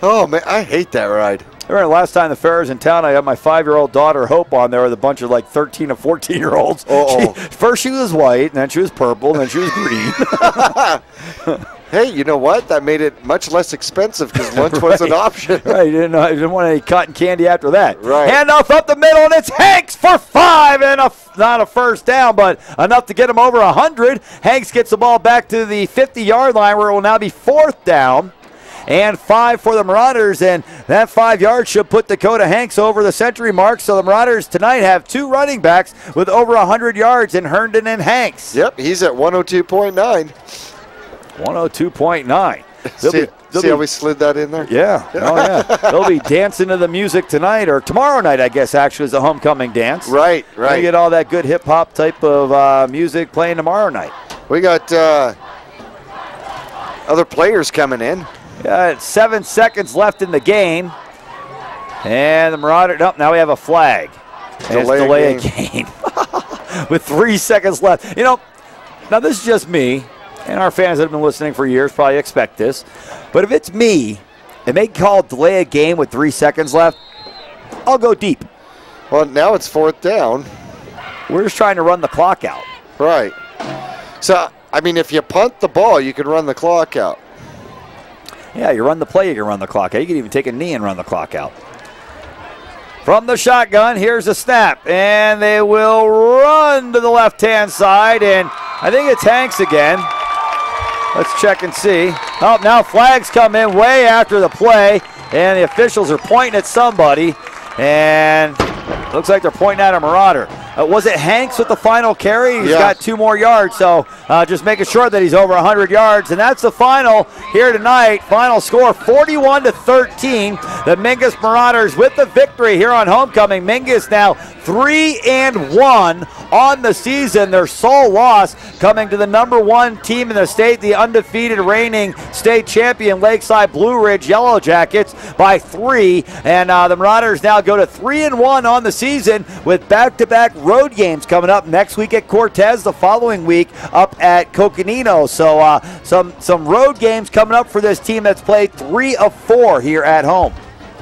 Oh, man, I hate that ride. I remember last time the fair was in town, I had my 5-year-old daughter, Hope, on there with a bunch of like 13 and 14-year-olds. First she was white, and then she was purple, and then she was green. Hey, you know what? That made it much less expensive because lunch was an option. Right, you didn't want any cotton candy after that. Right. Handoff up the middle, and it's Hanks for 5, and not a first down, but enough to get him over 100. Hanks gets the ball back to the 50-yard line where it will now be 4th down. And 5 for the Marauders, and that 5 yards should put Dakota Hanks over the century mark. So the Marauders tonight have 2 running backs with over 100 yards in Herndon and Hanks. Yep, he's at 102.9. 102.9. See how we slid that in there? Yeah. Oh, yeah. They'll be dancing to the music tonight, or tomorrow night, I guess, actually, is the homecoming dance. Right. You get all that good hip-hop type of music playing tomorrow night. We got other players coming in. 7 seconds left in the game. And the Marauder, now we have a flag. Delay a game. With 3 seconds left. Now this is just me, and our fans that have been listening for years probably expect this. But if it's me, and they call delay a game with 3 seconds left, I'll go deep. Well, now it's 4th down. We're just trying to run the clock out. Right. So, I mean, if you punt the ball, you can run the clock out. Yeah, you run the play, you can run the clock out. You can even take a knee and run the clock out. From the shotgun, here's a snap, and they will run to the left-hand side, and I think it's Hanks again. Let's check and see. Oh, now flags come in way after the play, and the officials are pointing at somebody, and looks like they're pointing at a Marauder. Was it Hanks with the final carry? He's got 2 more yards, so just making sure that he's over 100 yards. And that's the final here tonight. Final score, 41-13. The Mingus Marauders with the victory here on homecoming. Mingus now 3-1 on the season. Their sole loss coming to the #1 team in the state, the undefeated reigning state champion Lakeside Blue Ridge Yellow Jackets by 3. And the Marauders now go to 3-1 on the season with back-to-back road games coming up next week at Cortez, the following week up at Coconino. So some road games coming up for this team that's played 3 of 4 here at home.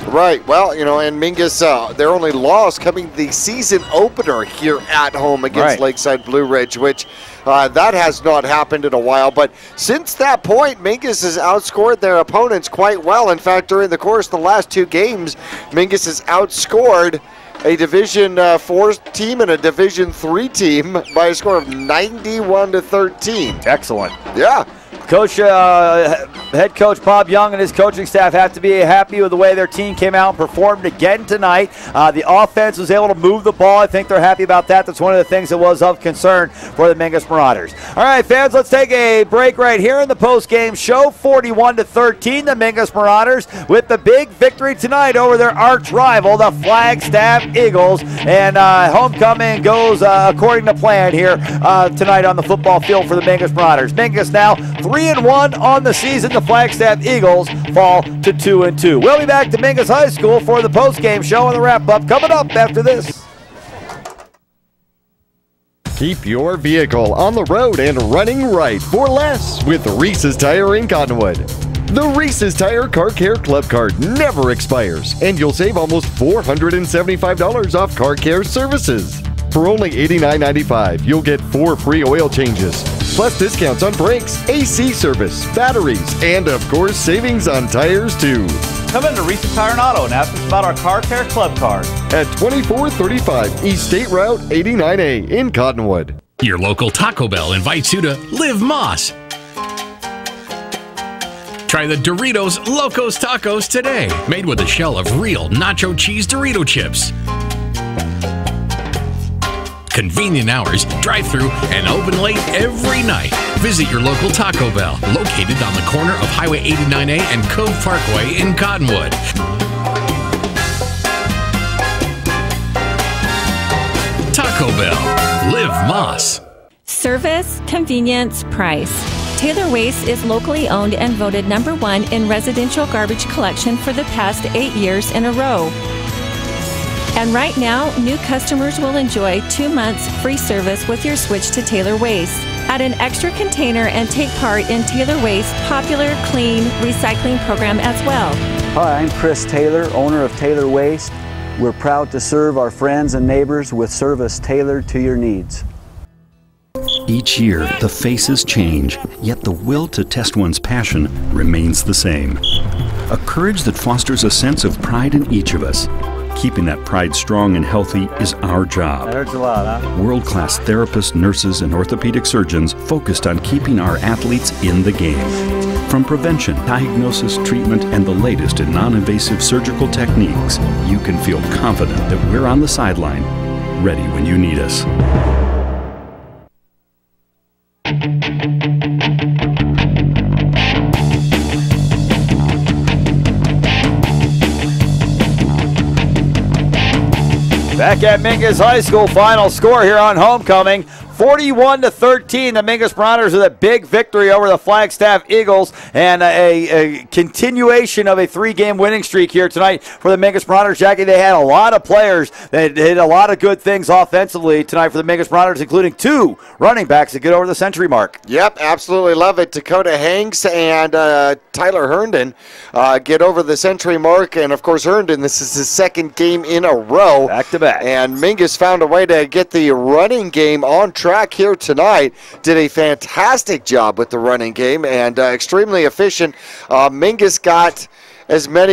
Right. Well, and Mingus, their only loss coming the season opener here at home against Lakeside Blue Ridge, which that has not happened in a while. But since that point, Mingus has outscored their opponents quite well. In fact, during the course of the last 2 games, Mingus has outscored a Division 4 team and a Division 3 team by a score of 91-13. Excellent. Yeah. Coach, head coach Bob Young and his coaching staff have to be happy with the way their team came out and performed again tonight. The offense was able to move the ball. I think they're happy about that. That's one of the things that was of concern for the Mingus Marauders. All right, fans, let's take a break right here in the post-game show. 41-13, the Mingus Marauders with the big victory tonight over their arch rival, the Flagstaff Eagles. And homecoming goes according to plan here tonight on the football field for the Mingus Marauders. Mingus now 3-1 on the season. The Flagstaff Eagles fall to 2-2. We'll be back to Mingus High School for the post-game show and the wrap-up coming up after this. Keep your vehicle on the road and running right for less with Reese's Tire in Cottonwood. The Reese's Tire Car Care Club Card never expires, and you'll save almost $475 off car care services. For only $89.95, you'll get 4 free oil changes, plus discounts on brakes, AC service, batteries, and of course, savings on tires too. Come into Reese's Tire and Auto and ask us about our Car Care Club Card. At 2435 East State Route 89A in Cottonwood. Your local Taco Bell invites you to Live Moss. Try the Doritos Locos Tacos today, made with a shell of real nacho cheese Dorito chips. Convenient hours, drive-through, and open late every night. Visit your local Taco Bell, located on the corner of Highway 89A and Cove Parkway in Cottonwood. Taco Bell. Live Moss. Service, convenience, price. Taylor Waste is locally owned and voted #1 in residential garbage collection for the past 8 years in a row. And right now, new customers will enjoy 2 months free service with your switch to Taylor Waste. Add an extra container and take part in Taylor Waste's popular clean recycling program as well. Hi, I'm Chris Taylor, owner of Taylor Waste. We're proud to serve our friends and neighbors with service tailored to your needs. Each year, the faces change, yet the will to test one's passion remains the same. A courage that fosters a sense of pride in each of us. Keeping that pride strong and healthy is our job. That hurts a lot, huh? World-class therapists, nurses, and orthopedic surgeons focused on keeping our athletes in the game. From prevention, diagnosis, treatment, and the latest in non-invasive surgical techniques, you can feel confident that we're on the sideline, ready when you need us. Back at Mingus High School, final score here on homecoming. 41-13, the Mingus Marauders with a big victory over the Flagstaff Eagles, and a continuation of a 3-game winning streak here tonight for the Mingus Marauders. Jackie, they had a lot of players that did a lot of good things offensively tonight for the Mingus Marauders, including 2 running backs that get over the century mark. Yep, absolutely love it. Dakota Hanks and Tyler Herndon get over the century mark, and of course Herndon, this is his 2nd game in a row. Back-to-back. And Mingus found a way to get the running game on track here tonight. Did a fantastic job with the running game and extremely efficient. Mingus got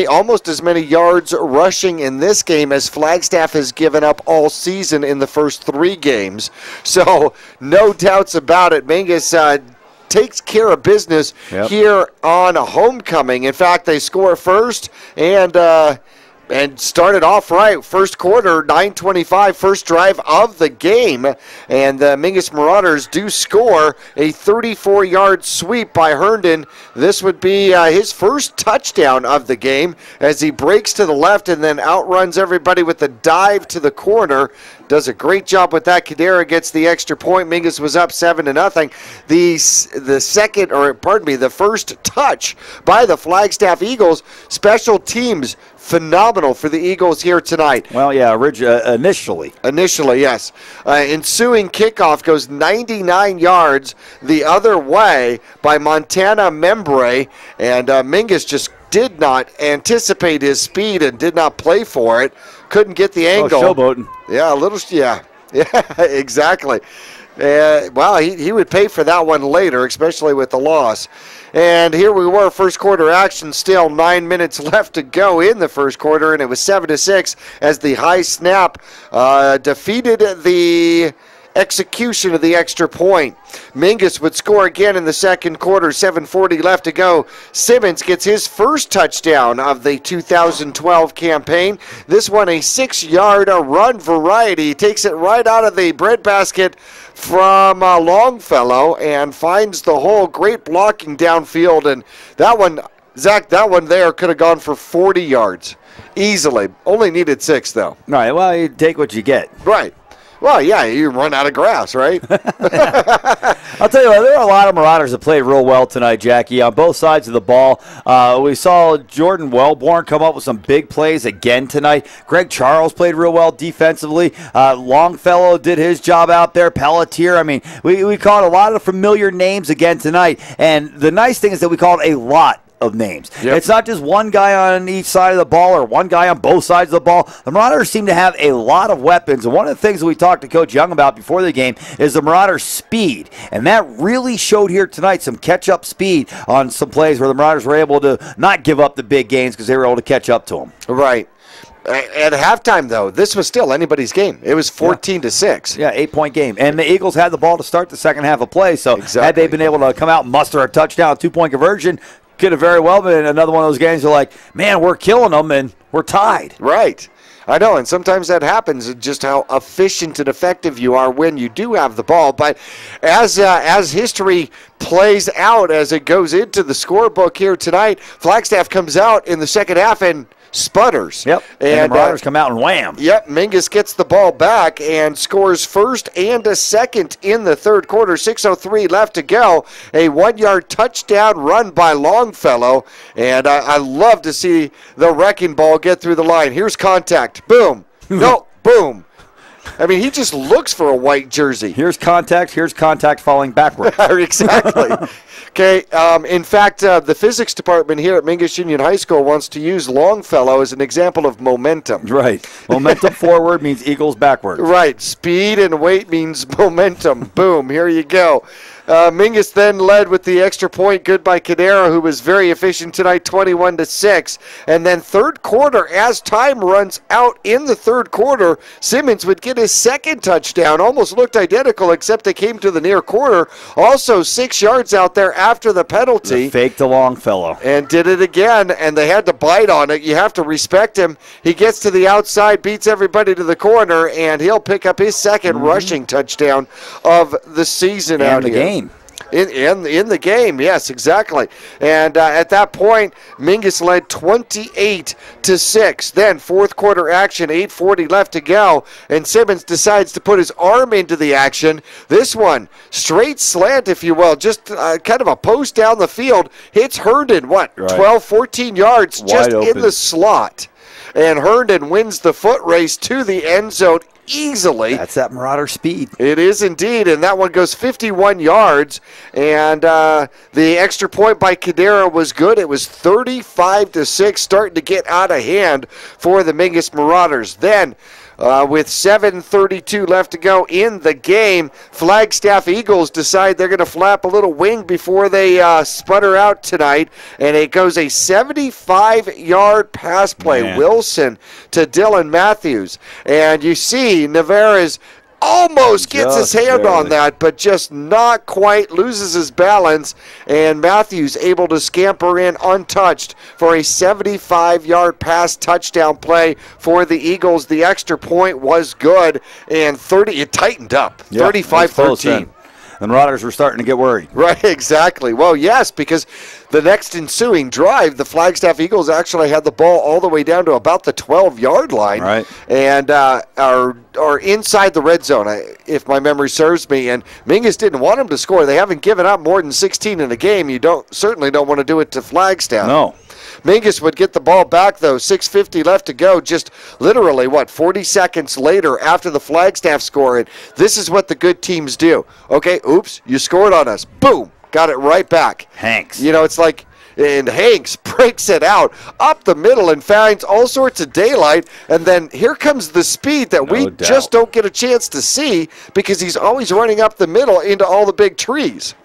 almost as many yards rushing in this game as Flagstaff has given up all season in the first 3 games. So no doubts about it. Mingus takes care of business here on homecoming. In fact, they score first and started off right. First quarter, 9:25, first drive of the game. And the Mingus Marauders do score a 34-yard sweep by Herndon. This would be his first touchdown of the game as he breaks to the left and then outruns everybody with a dive to the corner. Does a great job with that. Kadera gets the extra point. Mingus was up 7-0. The first touch by the Flagstaff Eagles. Special teams, phenomenal for the Eagles here tonight. Well, yeah, initially. Initially, yes. Ensuing kickoff goes 99 yards the other way by Montana Membre, and Mingus just did not anticipate his speed and did not play for it. Couldn't get the angle. Showboating. Yeah, yeah, exactly. Well, he would pay for that one later, especially with the loss. And here we were, first quarter action, still 9 minutes left to go in the first quarter, and it was 7-6 as the high snap defeated the execution of the extra point. Mingus would score again in the second quarter, 7:40 left to go. Simmons gets his first touchdown of the 2012 campaign. This one a 6-yard run variety. He takes it right out of the breadbasket from Longfellow and finds the hole. Great blocking downfield, and that one, Zach, that one there could have gone for 40 yards easily. Only needed 6 though. Right, well, you take what you get. Right. Well, yeah, you run out of grass, right? I'll tell you what, there are a lot of Marauders that played real well tonight, Jackie, on both sides of the ball. We saw Jordan Wellborn come up with some big plays again tonight. Greg Charles played real well defensively. Longfellow did his job out there. Pelletier, I mean, we called a lot of familiar names again tonight. And the nice thing is that we called a lot of names. Yep. It's not just one guy on each side of the ball or one guy on both sides of the ball. The Marauders seem to have a lot of weapons, and one of the things that we talked to Coach Young about before the game is the Marauders' speed, and that really showed here tonight, some catch-up speed on some plays where the Marauders were able to not give up the big gains because they were able to catch up to them. Right. At halftime, though, this was still anybody's game. It was 14-6. Yeah, 8-point game. And the Eagles had the ball to start the second half of play, so had they been able to come out and muster a touchdown, 2-point conversion, could have very well been another one of those games where, like, man, we're killing them and we're tied. Right. I know, and sometimes that happens, just how efficient and effective you are when you do have the ball. But as history plays out, as it goes into the scorebook here tonight, Flagstaff comes out in the second half and sputters. Yep. And the Marauders come out and wham. Yep. Mingus gets the ball back and scores first and a second in the third quarter. 6:03 left to go. A 1-yard touchdown run by Longfellow. And I love to see the wrecking ball get through the line. Here's contact. Boom. No. Boom. I mean, he just looks for a white jersey. Here's contact falling backward. Exactly. Okay, in fact, the physics department here at Mingus Union High School wants to use Longfellow as an example of momentum. Right. Momentum forward means Eagles backward. Right. Speed and weight means momentum. Boom. Here you go. Mingus then led with the extra point. Good by Cadera, who was very efficient tonight, 21-6. And then third quarter, as time runs out in the third quarter, Simmons would get his second touchdown. Almost looked identical, except they came to the near corner. Also 6 yards out there after the penalty. Fake to Longfellow. And did it again, and they had to bite on it. You have to respect him. He gets to the outside, beats everybody to the corner, and he'll pick up his second rushing touchdown of the season out here. In the game, yes, exactly. And at that point, Mingus led 28-6. Then fourth quarter action, 8:40 left to go, and Simmons decides to put his arm into the action. This one, straight slant, if you will, just kind of a post down the field, hits Herndon, 12, 14 yards, Wide just open. in the slot. And Herndon wins the foot race to the end zone easily. That's that Marauder speed. It is indeed, and that one goes 51 yards. And the extra point by Cadera was good. It was 35-6, starting to get out of hand for the Mingus Marauders. Then, with 7:32 left to go in the game, Flagstaff Eagles decide they're going to flap a little wing before they sputter out tonight, and it goes a 75-yard pass play. Man. Wilson to Dylan Matthews, and you see Navarez almost gets his hand on that, but just not quite, loses his balance, and Matthews able to scamper in untouched for a 75-yard pass touchdown play for the Eagles. The extra point was good, and it tightened up, 35-13. The Marauders were starting to get worried. Right, exactly. Well, yes, because the next ensuing drive, the Flagstaff Eagles actually had the ball all the way down to about the 12-yard line, right, and are inside the red zone, if my memory serves me. And Mingus didn't want them to score. They haven't given up more than 16 in a game. You certainly don't want to do it to Flagstaff. No. Mingus would get the ball back, though. 6:50 left to go. Just literally, 40 seconds later after the Flagstaff score. And this is what the good teams do. Okay, oops, you scored on us. Boom, got it right back. Hanks. You know, it's like, and Hanks breaks it out up the middle and finds all sorts of daylight. And then here comes the speed that we just don't get a chance to see because he's always running up the middle into all the big trees.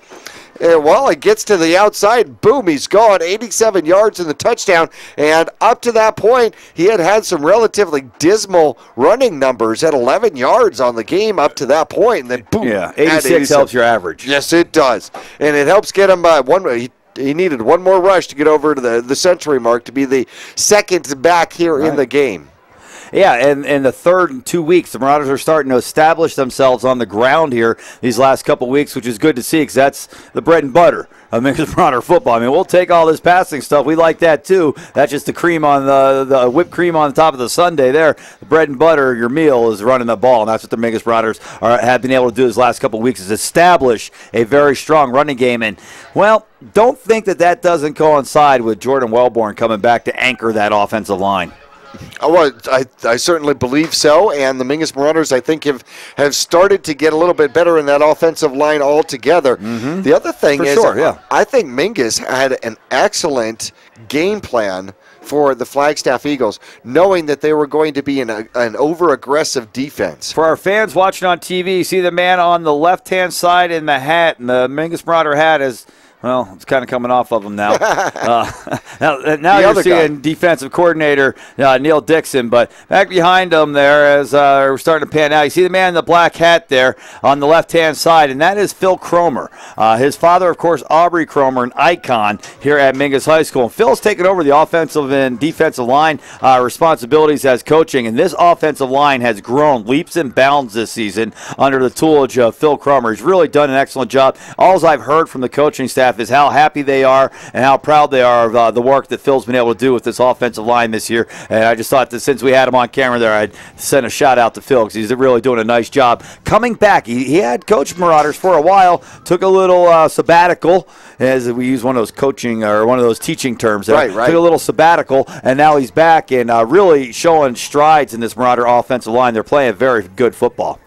And while it gets to the outside, boom, he's gone. 87 yards in the touchdown. And up to that point, he had some relatively dismal running numbers at 11 yards on the game up to that point. And then boom. Yeah, 86 helps your average. Yes, it does. And it helps get him he needed one more rush to get over to the century mark to be the second back here in the game. Yeah, and in the third 2 weeks, the Marauders are starting to establish themselves on the ground here these last couple weeks, which is good to see because that's the bread and butter of Mingus Marauder football. I mean, we'll take all this passing stuff. We like that too. That's just the cream on the whipped cream on the top of the sundae there. The bread and butter, your meal, is running the ball, and that's what the Mingus Marauders have been able to do these last couple weeks is establish a very strong running game. And, well, don't think that doesn't coincide with Jordan Wellborn coming back to anchor that offensive line. Well, I certainly believe so, and the Mingus Marauders, I think, have started to get a little bit better in that offensive line altogether. Mm-hmm. The other thing is, yeah. I think Mingus had an excellent game plan for the Flagstaff Eagles, knowing that they were going to be an over-aggressive defense. For our fans watching on TV, you see the man on the left-hand side in the hat, and the Mingus Marauder hat is... Well, it's kind of coming off of him now. Now you're seeing defensive coordinator Neil Dixon, but back behind him there as we're starting to pan out, you see the man in the black hat there on the left-hand side, and that is Phil Cromer. His father, of course, Aubrey Cromer, an icon here at Mingus High School. And Phil's taken over the offensive and defensive line responsibilities as coaching, and this offensive line has grown leaps and bounds this season under the tutelage of Phil Cromer. He's really done an excellent job. All I've heard from the coaching staff Flagstaff is how happy they are and how proud they are of the work that Phil's been able to do with this offensive line this year. And I just thought that since we had him on camera there, I'd send a shout out to Phil because he's really doing a nice job coming back. He had coached Marauders for a while, took a little sabbatical, as we use one of those coaching or one of those teaching terms there. Right. Took a little sabbatical, and now he's back and really showing strides in this Marauder offensive line. They're playing very good football.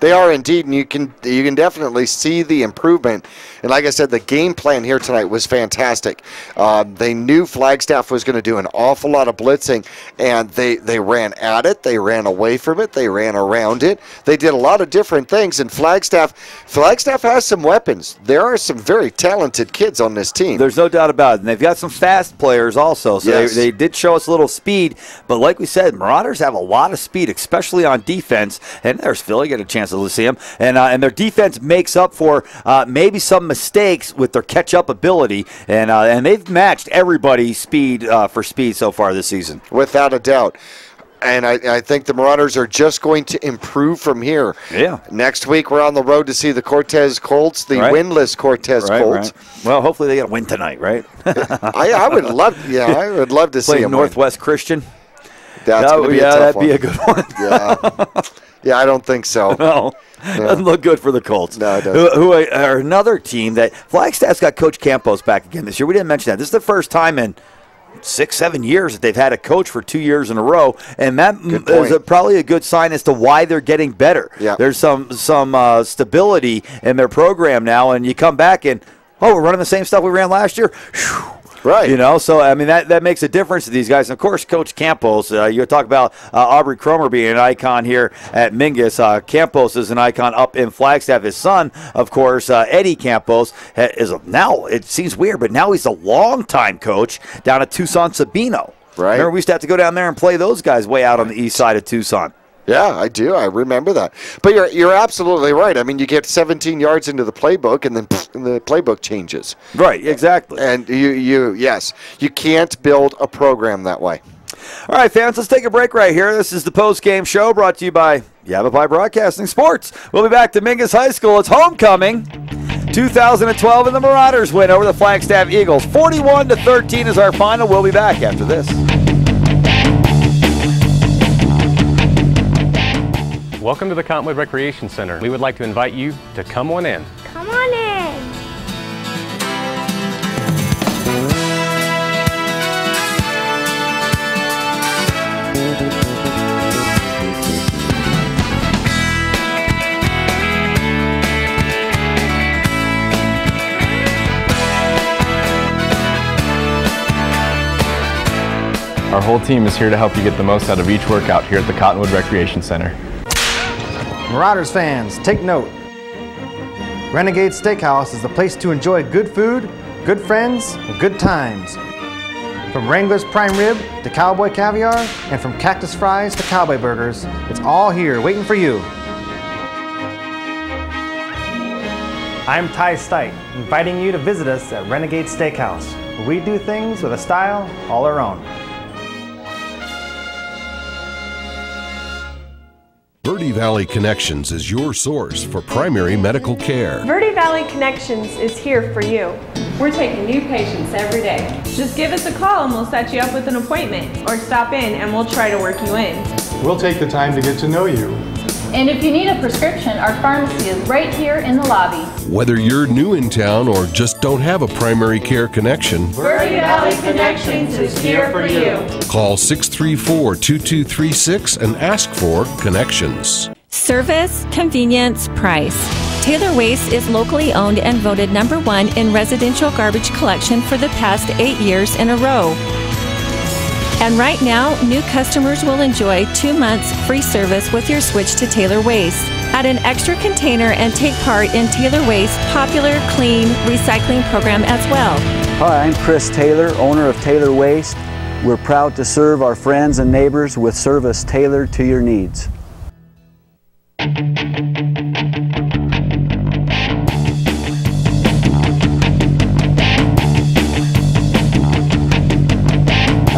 They are indeed, and you can definitely see the improvement. And like I said, the game plan here tonight was fantastic. They knew Flagstaff was going to do an awful lot of blitzing, and they ran at it, they ran away from it, they ran around it. They did a lot of different things, and Flagstaff has some weapons. There are some very talented kids on this team. There's no doubt about it. And they've got some fast players also, so yes. they did show us a little speed. But like we said, Marauders have a lot of speed, especially on defense. And there's Philly, get a chance to see them. And their defense makes up for maybe some mistakes with their catch-up ability. And they've matched everybody's speed for speed so far this season. Without a doubt. And I think the Marauders are just going to improve from here. Yeah. Next week, we're on the road to see the Cortez Colts, the winless Cortez Colts. Right. Well, hopefully they get a win tonight, right? I would love to see them Northwest win. Christian. That's going to be a tough that'd be a good one. Yeah, I don't think so. No. Doesn't look good for the Colts. No, it doesn't. Who are another team that Flagstaff's got Coach Campos back again this year. We didn't mention that. This is the first time in 6-7 years that they've had a coach for 2 years in a row, and that is probably a good sign as to why they're getting better. Yeah. There's some stability in their program now, and you come back and, we're running the same stuff we ran last year. Whew. Right. You know, so, I mean, that makes a difference to these guys. And, of course, Coach Campos, you talk about Aubrey Cromer being an icon here at Mingus. Campos is an icon up in Flagstaff. His son, of course, Eddie Campos, is now, it seems weird, but now he's a longtime coach down at Tucson Sabino. Right. Remember, we used to have to go down there and play those guys way out on the east side of Tucson. Yeah, I do. I remember that. But you're absolutely right. I mean, you get 17 yards into the playbook, and then the playbook changes. Right, exactly. And you can't build a program that way. All right, fans, let's take a break right here. This is the post-game show brought to you by Yavapai Broadcasting Sports. We'll be back to Mingus High School. It's homecoming. 2012, and the Marauders win over the Flagstaff Eagles. 41-13 is our final. We'll be back after this. Welcome to the Cottonwood Recreation Center. We would like to invite you to come on in. Come on in. Our whole team is here to help you get the most out of each workout here at the Cottonwood Recreation Center. Marauders fans, take note. Renegade Steakhouse is the place to enjoy good food, good friends, and good times. From Wrangler's Prime Rib to Cowboy Caviar, and from Cactus Fries to Cowboy Burgers, it's all here waiting for you. I'm Ty Stite, inviting you to visit us at Renegade Steakhouse, where we do things with a style all our own. Verde Valley Connections is your source for primary medical care. Verde Valley Connections is here for you. We're taking new patients every day. Just give us a call and we'll set you up with an appointment, or stop in and we'll try to work you in. We'll take the time to get to know you. And if you need a prescription, our pharmacy is right here in the lobby. Whether you're new in town or just don't have a primary care connection, Verde Valley Connections is here for you. Call 634-2236 and ask for Connections. Service, convenience, price. Taylor Waste is locally owned and voted #1 in residential garbage collection for the past 8 years in a row. And right now, new customers will enjoy 2 months free service with your switch to Taylor Waste. Add an extra container and take part in Taylor Waste's popular clean recycling program as well. Hi, I'm Chris Taylor, owner of Taylor Waste. We're proud to serve our friends and neighbors with service tailored to your needs.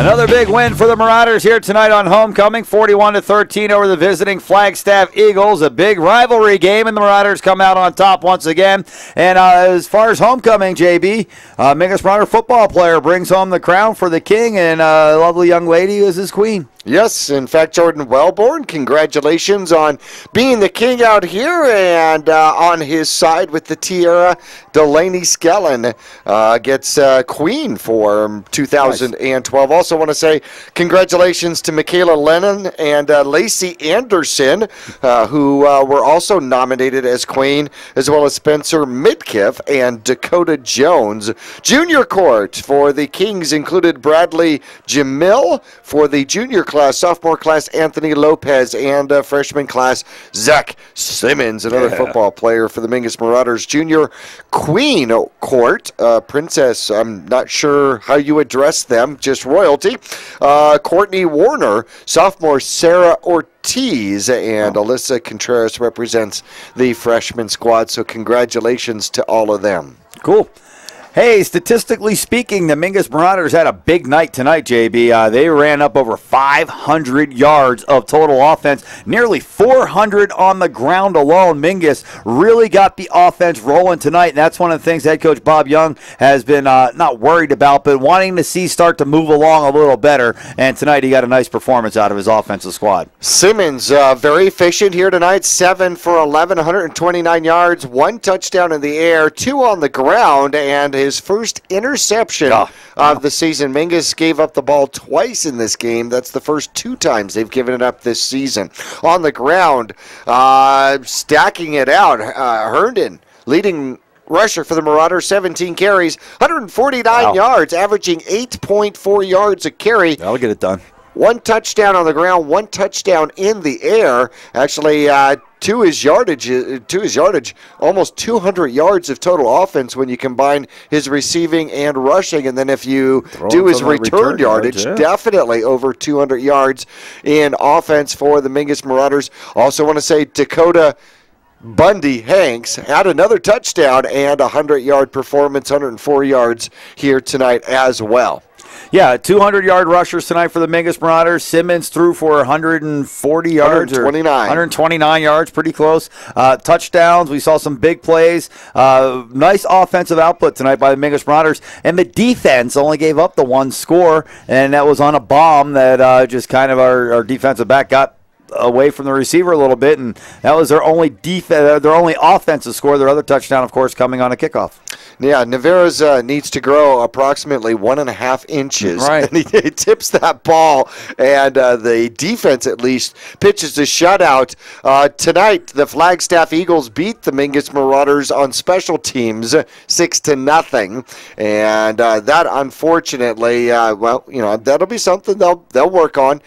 Another big win for the Marauders here tonight on homecoming, 41-13 over the visiting Flagstaff Eagles. A big rivalry game, and the Marauders come out on top once again. And as far as homecoming, JB, Mingus Marauder football player brings home the crown for the king, and a lovely young lady is his queen. Yes, in fact, Jordan Wellborn, congratulations on being the king out here, and on his side with the tiara, Delaney Skellen gets queen for 2012. Nice. Also want to say congratulations to Michaela Lennon and Lacey Anderson, who were also nominated as queen, as well as Spencer Midkiff and Dakota Jones. Junior court for the Kings included Bradley Jamil, for the junior class, sophomore class, Anthony Lopez, and freshman class, Zach Simmons, another football player for the Mingus Marauders. Junior queen court, princess, I'm not sure how you address them, just royalty. Courtney Warner, sophomore Sarah Ortiz, and Alyssa Contreras represents the freshman squad, so congratulations to all of them. Cool. Hey, statistically speaking, the Mingus Marauders had a big night tonight, JB. They ran up over 500 yards of total offense, nearly 400 on the ground alone. Mingus really got the offense rolling tonight, and that's one of the things head coach Bob Young has been not worried about, but wanting to see start to move along a little better. And tonight he got a nice performance out of his offensive squad. Simmons, very efficient here tonight, 7 for 11, 129 yards, 1 touchdown in the air, 2 on the ground, and his first interception of the season. Mingus gave up the ball twice in this game. That's the first 2 times they've given it up this season. On the ground, stacking it out, Herndon, leading rusher for the Marauders, 17 carries, 149 yards, averaging 8.4 yards a carry. That'll get it done. 1 touchdown on the ground, 1 touchdown in the air. Actually, to his yardage, almost 200 yards of total offense when you combine his receiving and rushing. And then if you do his return yardage, definitely over 200 yards in offense for the Mingus Marauders. Also want to say Dakota Bundy Hanks had another touchdown and a 100-yard performance, 104 yards here tonight as well. Yeah, 200-yard rushers tonight for the Mingus Marauders. Simmons threw for 140 yards. 129 yards, pretty close. Touchdowns, we saw some big plays. Nice offensive output tonight by the Mingus Marauders. And the defense only gave up the 1 score, and that was on a bomb that just kind of our defensive back got away from the receiver a little bit, and that was their only offensive score. Their other touchdown, of course, coming on a kickoff. Yeah, Navarro's needs to grow approximately 1.5 inches. Right. And he tips that ball, and the defense at least pitches a shutout. Tonight, the Flagstaff Eagles beat the Mingus Marauders on special teams 6-0, and that unfortunately, well, you know, that'll be something they'll work on.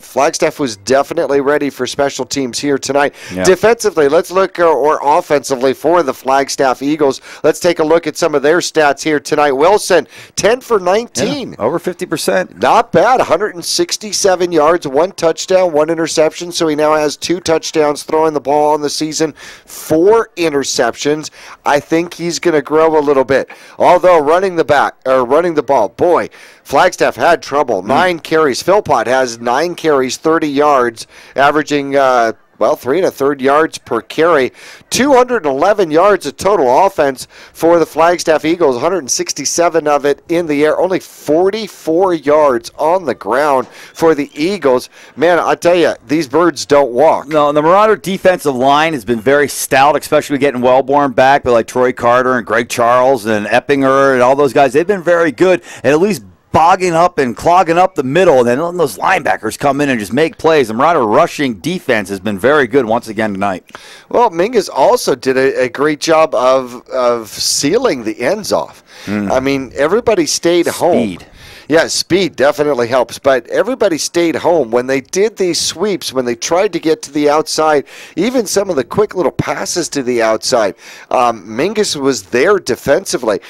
Flagstaff was definitely ready for special teams here tonight. Yeah. Defensively, let's look, or offensively for the Flagstaff Eagles, let's take a look at some of their stats here tonight. Wilson, 10 for 19. Yeah, over 50%. Not bad. 167 yards, 1 touchdown, 1 interception. So he now has 2 touchdowns throwing the ball on the season, 4 interceptions. I think he's going to grow a little bit. Although running the ball, boy, Flagstaff had trouble. 9 carries. Philpott has 9 carries, 30 yards, averaging 3 1/3 yards per carry. 211 yards of total offense for the Flagstaff Eagles, 167 of it in the air, only 44 yards on the ground for the Eagles. Man, I tell you, these birds don't walk. No, the Marauder defensive line has been very stout, especially getting Wellborn back, but like Troy Carter and Greg Charles and Eppinger and all those guys, they've been very good, and at least bogging up and clogging up the middle, and then letting those linebackers come in and just make plays. The Marauder rushing defense has been very good once again tonight. Well, Mingus also did a great job of sealing the ends off. I mean, everybody stayed home. Yeah, speed definitely helps, but everybody stayed home. When they did these sweeps, when they tried to get to the outside, even some of the quick little passes to the outside, Mingus was there defensively.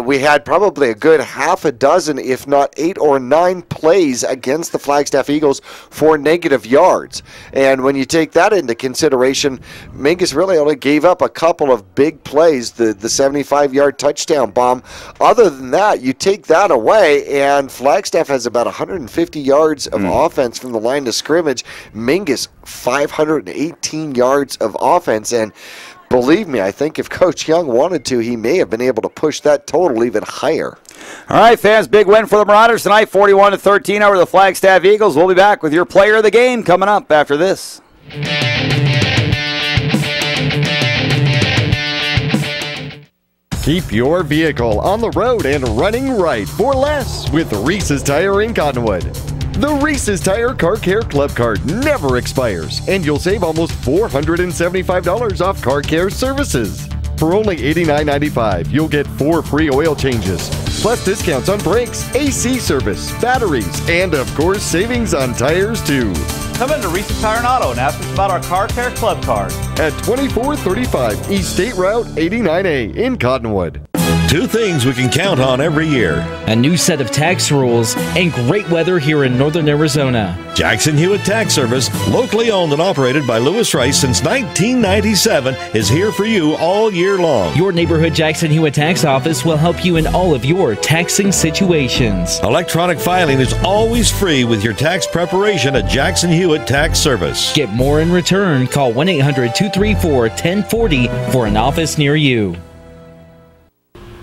We had probably a good half a dozen, if not 8 or 9 plays against the Flagstaff Eagles for negative yards. And when you take that into consideration, Mingus really only gave up a couple of big plays, the 75-yard touchdown bomb. Other than that, you take that away, and and Flagstaff has about 150 yards of offense from the line of scrimmage. Mingus, 518 yards of offense. And believe me, I think if Coach Young wanted to, he may have been able to push that total even higher. All right, fans, big win for the Marauders tonight, 41-13 over the Flagstaff Eagles. We'll be back with your player of the game coming up after this. Keep your vehicle on the road and running right for less with Reese's Tire in Cottonwood. The Reese's Tire Car Care Club card never expires, and you'll save almost $475 off car care services. For only $89.95, you'll get 4 free oil changes, plus discounts on brakes, AC service, batteries, and of course, savings on tires too. Come into Reese's Tire and Auto and ask us about our Car Care Club card. At 2435 East State Route 89A in Cottonwood. 2 things we can count on every year: a new set of tax rules and great weather here in northern Arizona. Jackson Hewitt Tax Service, locally owned and operated by Lewis Rice since 1997, is here for you all year long. Your neighborhood Jackson Hewitt Tax Office will help you in all of your taxing situations. Electronic filing is always free with your tax preparation at Jackson Hewitt Tax Service. Get more in return. Call 1-800-234-1040 for an office near you.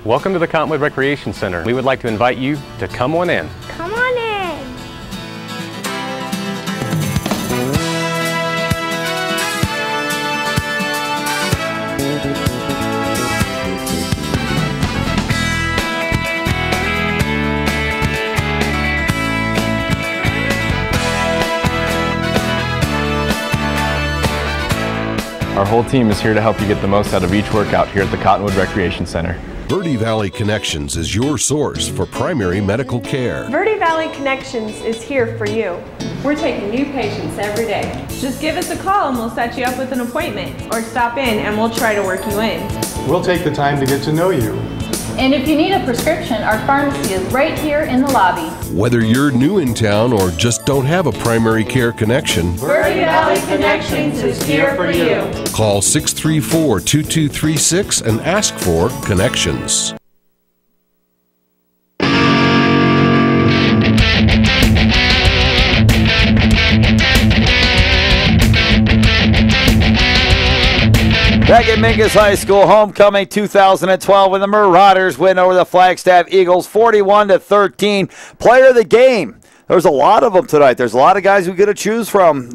Welcome to the Cottonwood Recreation Center. We would like to invite you to come on in. Come on in. Our whole team is here to help you get the most out of each workout here at the Cottonwood Recreation Center. Verde Valley Connections is your source for primary medical care. Verde Valley Connections is here for you. We're taking new patients every day. Just give us a call and we'll set you up with an appointment, or stop in and we'll try to work you in. We'll take the time to get to know you. And if you need a prescription, our pharmacy is right here in the lobby. Whether you're new in town or just don't have a primary care connection, Verde Valley Connections is here for you. call 634-2236 and ask for Connections. Back at Mingus High School, homecoming 2012, when the Marauders win over the Flagstaff Eagles 41-13. Player of the game. There's a lot of them tonight. There's a lot of guys we get to choose from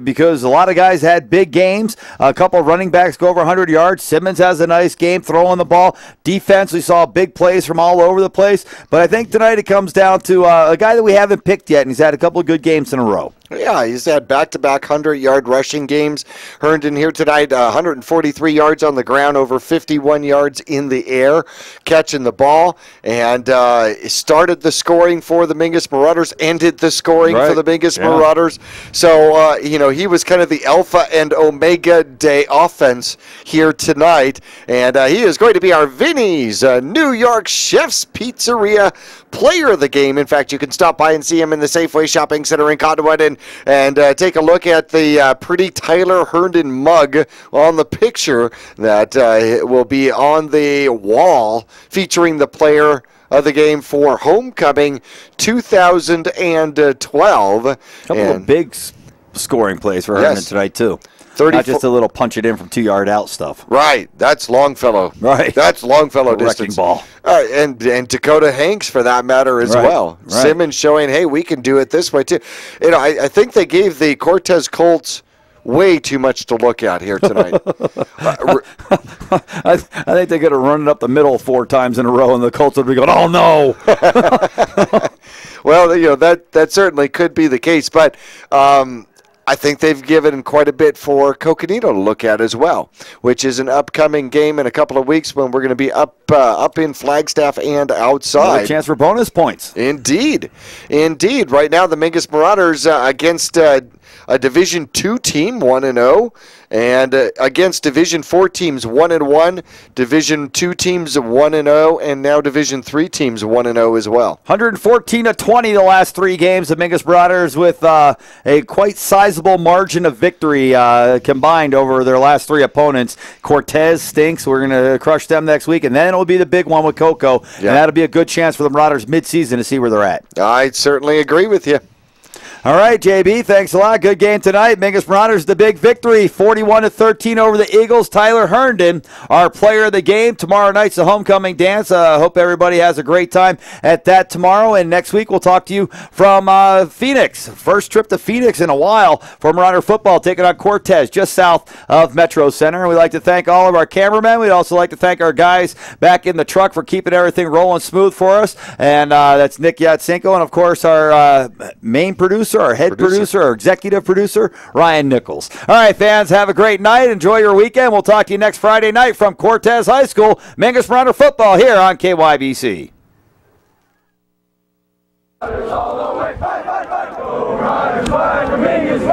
because a lot of guys had big games. A couple of running backs go over 100 yards. Simmons has a nice game throwing the ball. Defense, we saw big plays from all over the place. But I think tonight it comes down to a guy that we haven't picked yet, and he's had a couple of good games in a row. Yeah, he's had back-to-back 100-yard rushing games. Herndon here tonight, 143 yards on the ground, over 51 yards in the air, catching the ball, and started the scoring for the Mingus Marauders, ended the scoring for the Mingus Marauders. So, he was kind of the alpha and omega day offense here tonight, and he is going to be our Vinny's New York Chef's Pizzeria player of the game. In fact, you can stop by and see him in the Safeway Shopping Center in Cottonwood and take a look at the pretty Tyler Herndon mug on the picture that will be on the wall featuring the player of the game for homecoming 2012. A couple of big scoring plays for Herndon tonight, too. Not just a little punch it in from 2-yard out stuff. Right. That's Longfellow. Right. That's Longfellow distance. Ball. And Dakota Hanks, for that matter, as well. Right. Simmons showing, hey, we can do it this way, too. I think they gave the Cortez Colts way too much to look at here tonight. I think they're going to run it up the middle 4 times in a row, and the Colts will be going, oh, no. Well, that certainly could be the case, but I think they've given quite a bit for Coconino to look at as well, which is an upcoming game in a couple of weeks when we're going to be up in Flagstaff and outside. Another chance for bonus points. Indeed. Right now, the Mingus Marauders against a Division II team, 1-0, And against Division 4 teams 1-1, Division 2 teams 1-0, and now Division 3 teams 1-0 as well. 114-20 the last 3 games. The Mingus Marauders with a quite sizable margin of victory combined over their last 3 opponents. Cortez stinks. We're going to crush them next week, and then it'll be the big one with Cocoa, and that'll be a good chance for the Marauders mid-season to see where they're at. I certainly agree with you. All right, JB, thanks a lot. Good game tonight. Mingus Marauders, the big victory, 41-13 over the Eagles. Tyler Herndon, our player of the game. Tomorrow night's the homecoming dance. Hope everybody has a great time at that tomorrow. And next week we'll talk to you from Phoenix. First trip to Phoenix in a while for Marauder football, taking on Cortez, just south of Metro Center. And we'd like to thank all of our cameramen. We'd also like to thank our guys back in the truck for keeping everything rolling smooth for us. And that's Nick Yatsenko, and, of course, our main producer, our head producer, our executive producer, Ryan Nichols. All right, fans, have a great night. Enjoy your weekend. We'll talk to you next Friday night from Cortez High School. Mingus Marauder football here on KYBC. All the way, fight, fight, fight, go, Riders, fight for Mingus,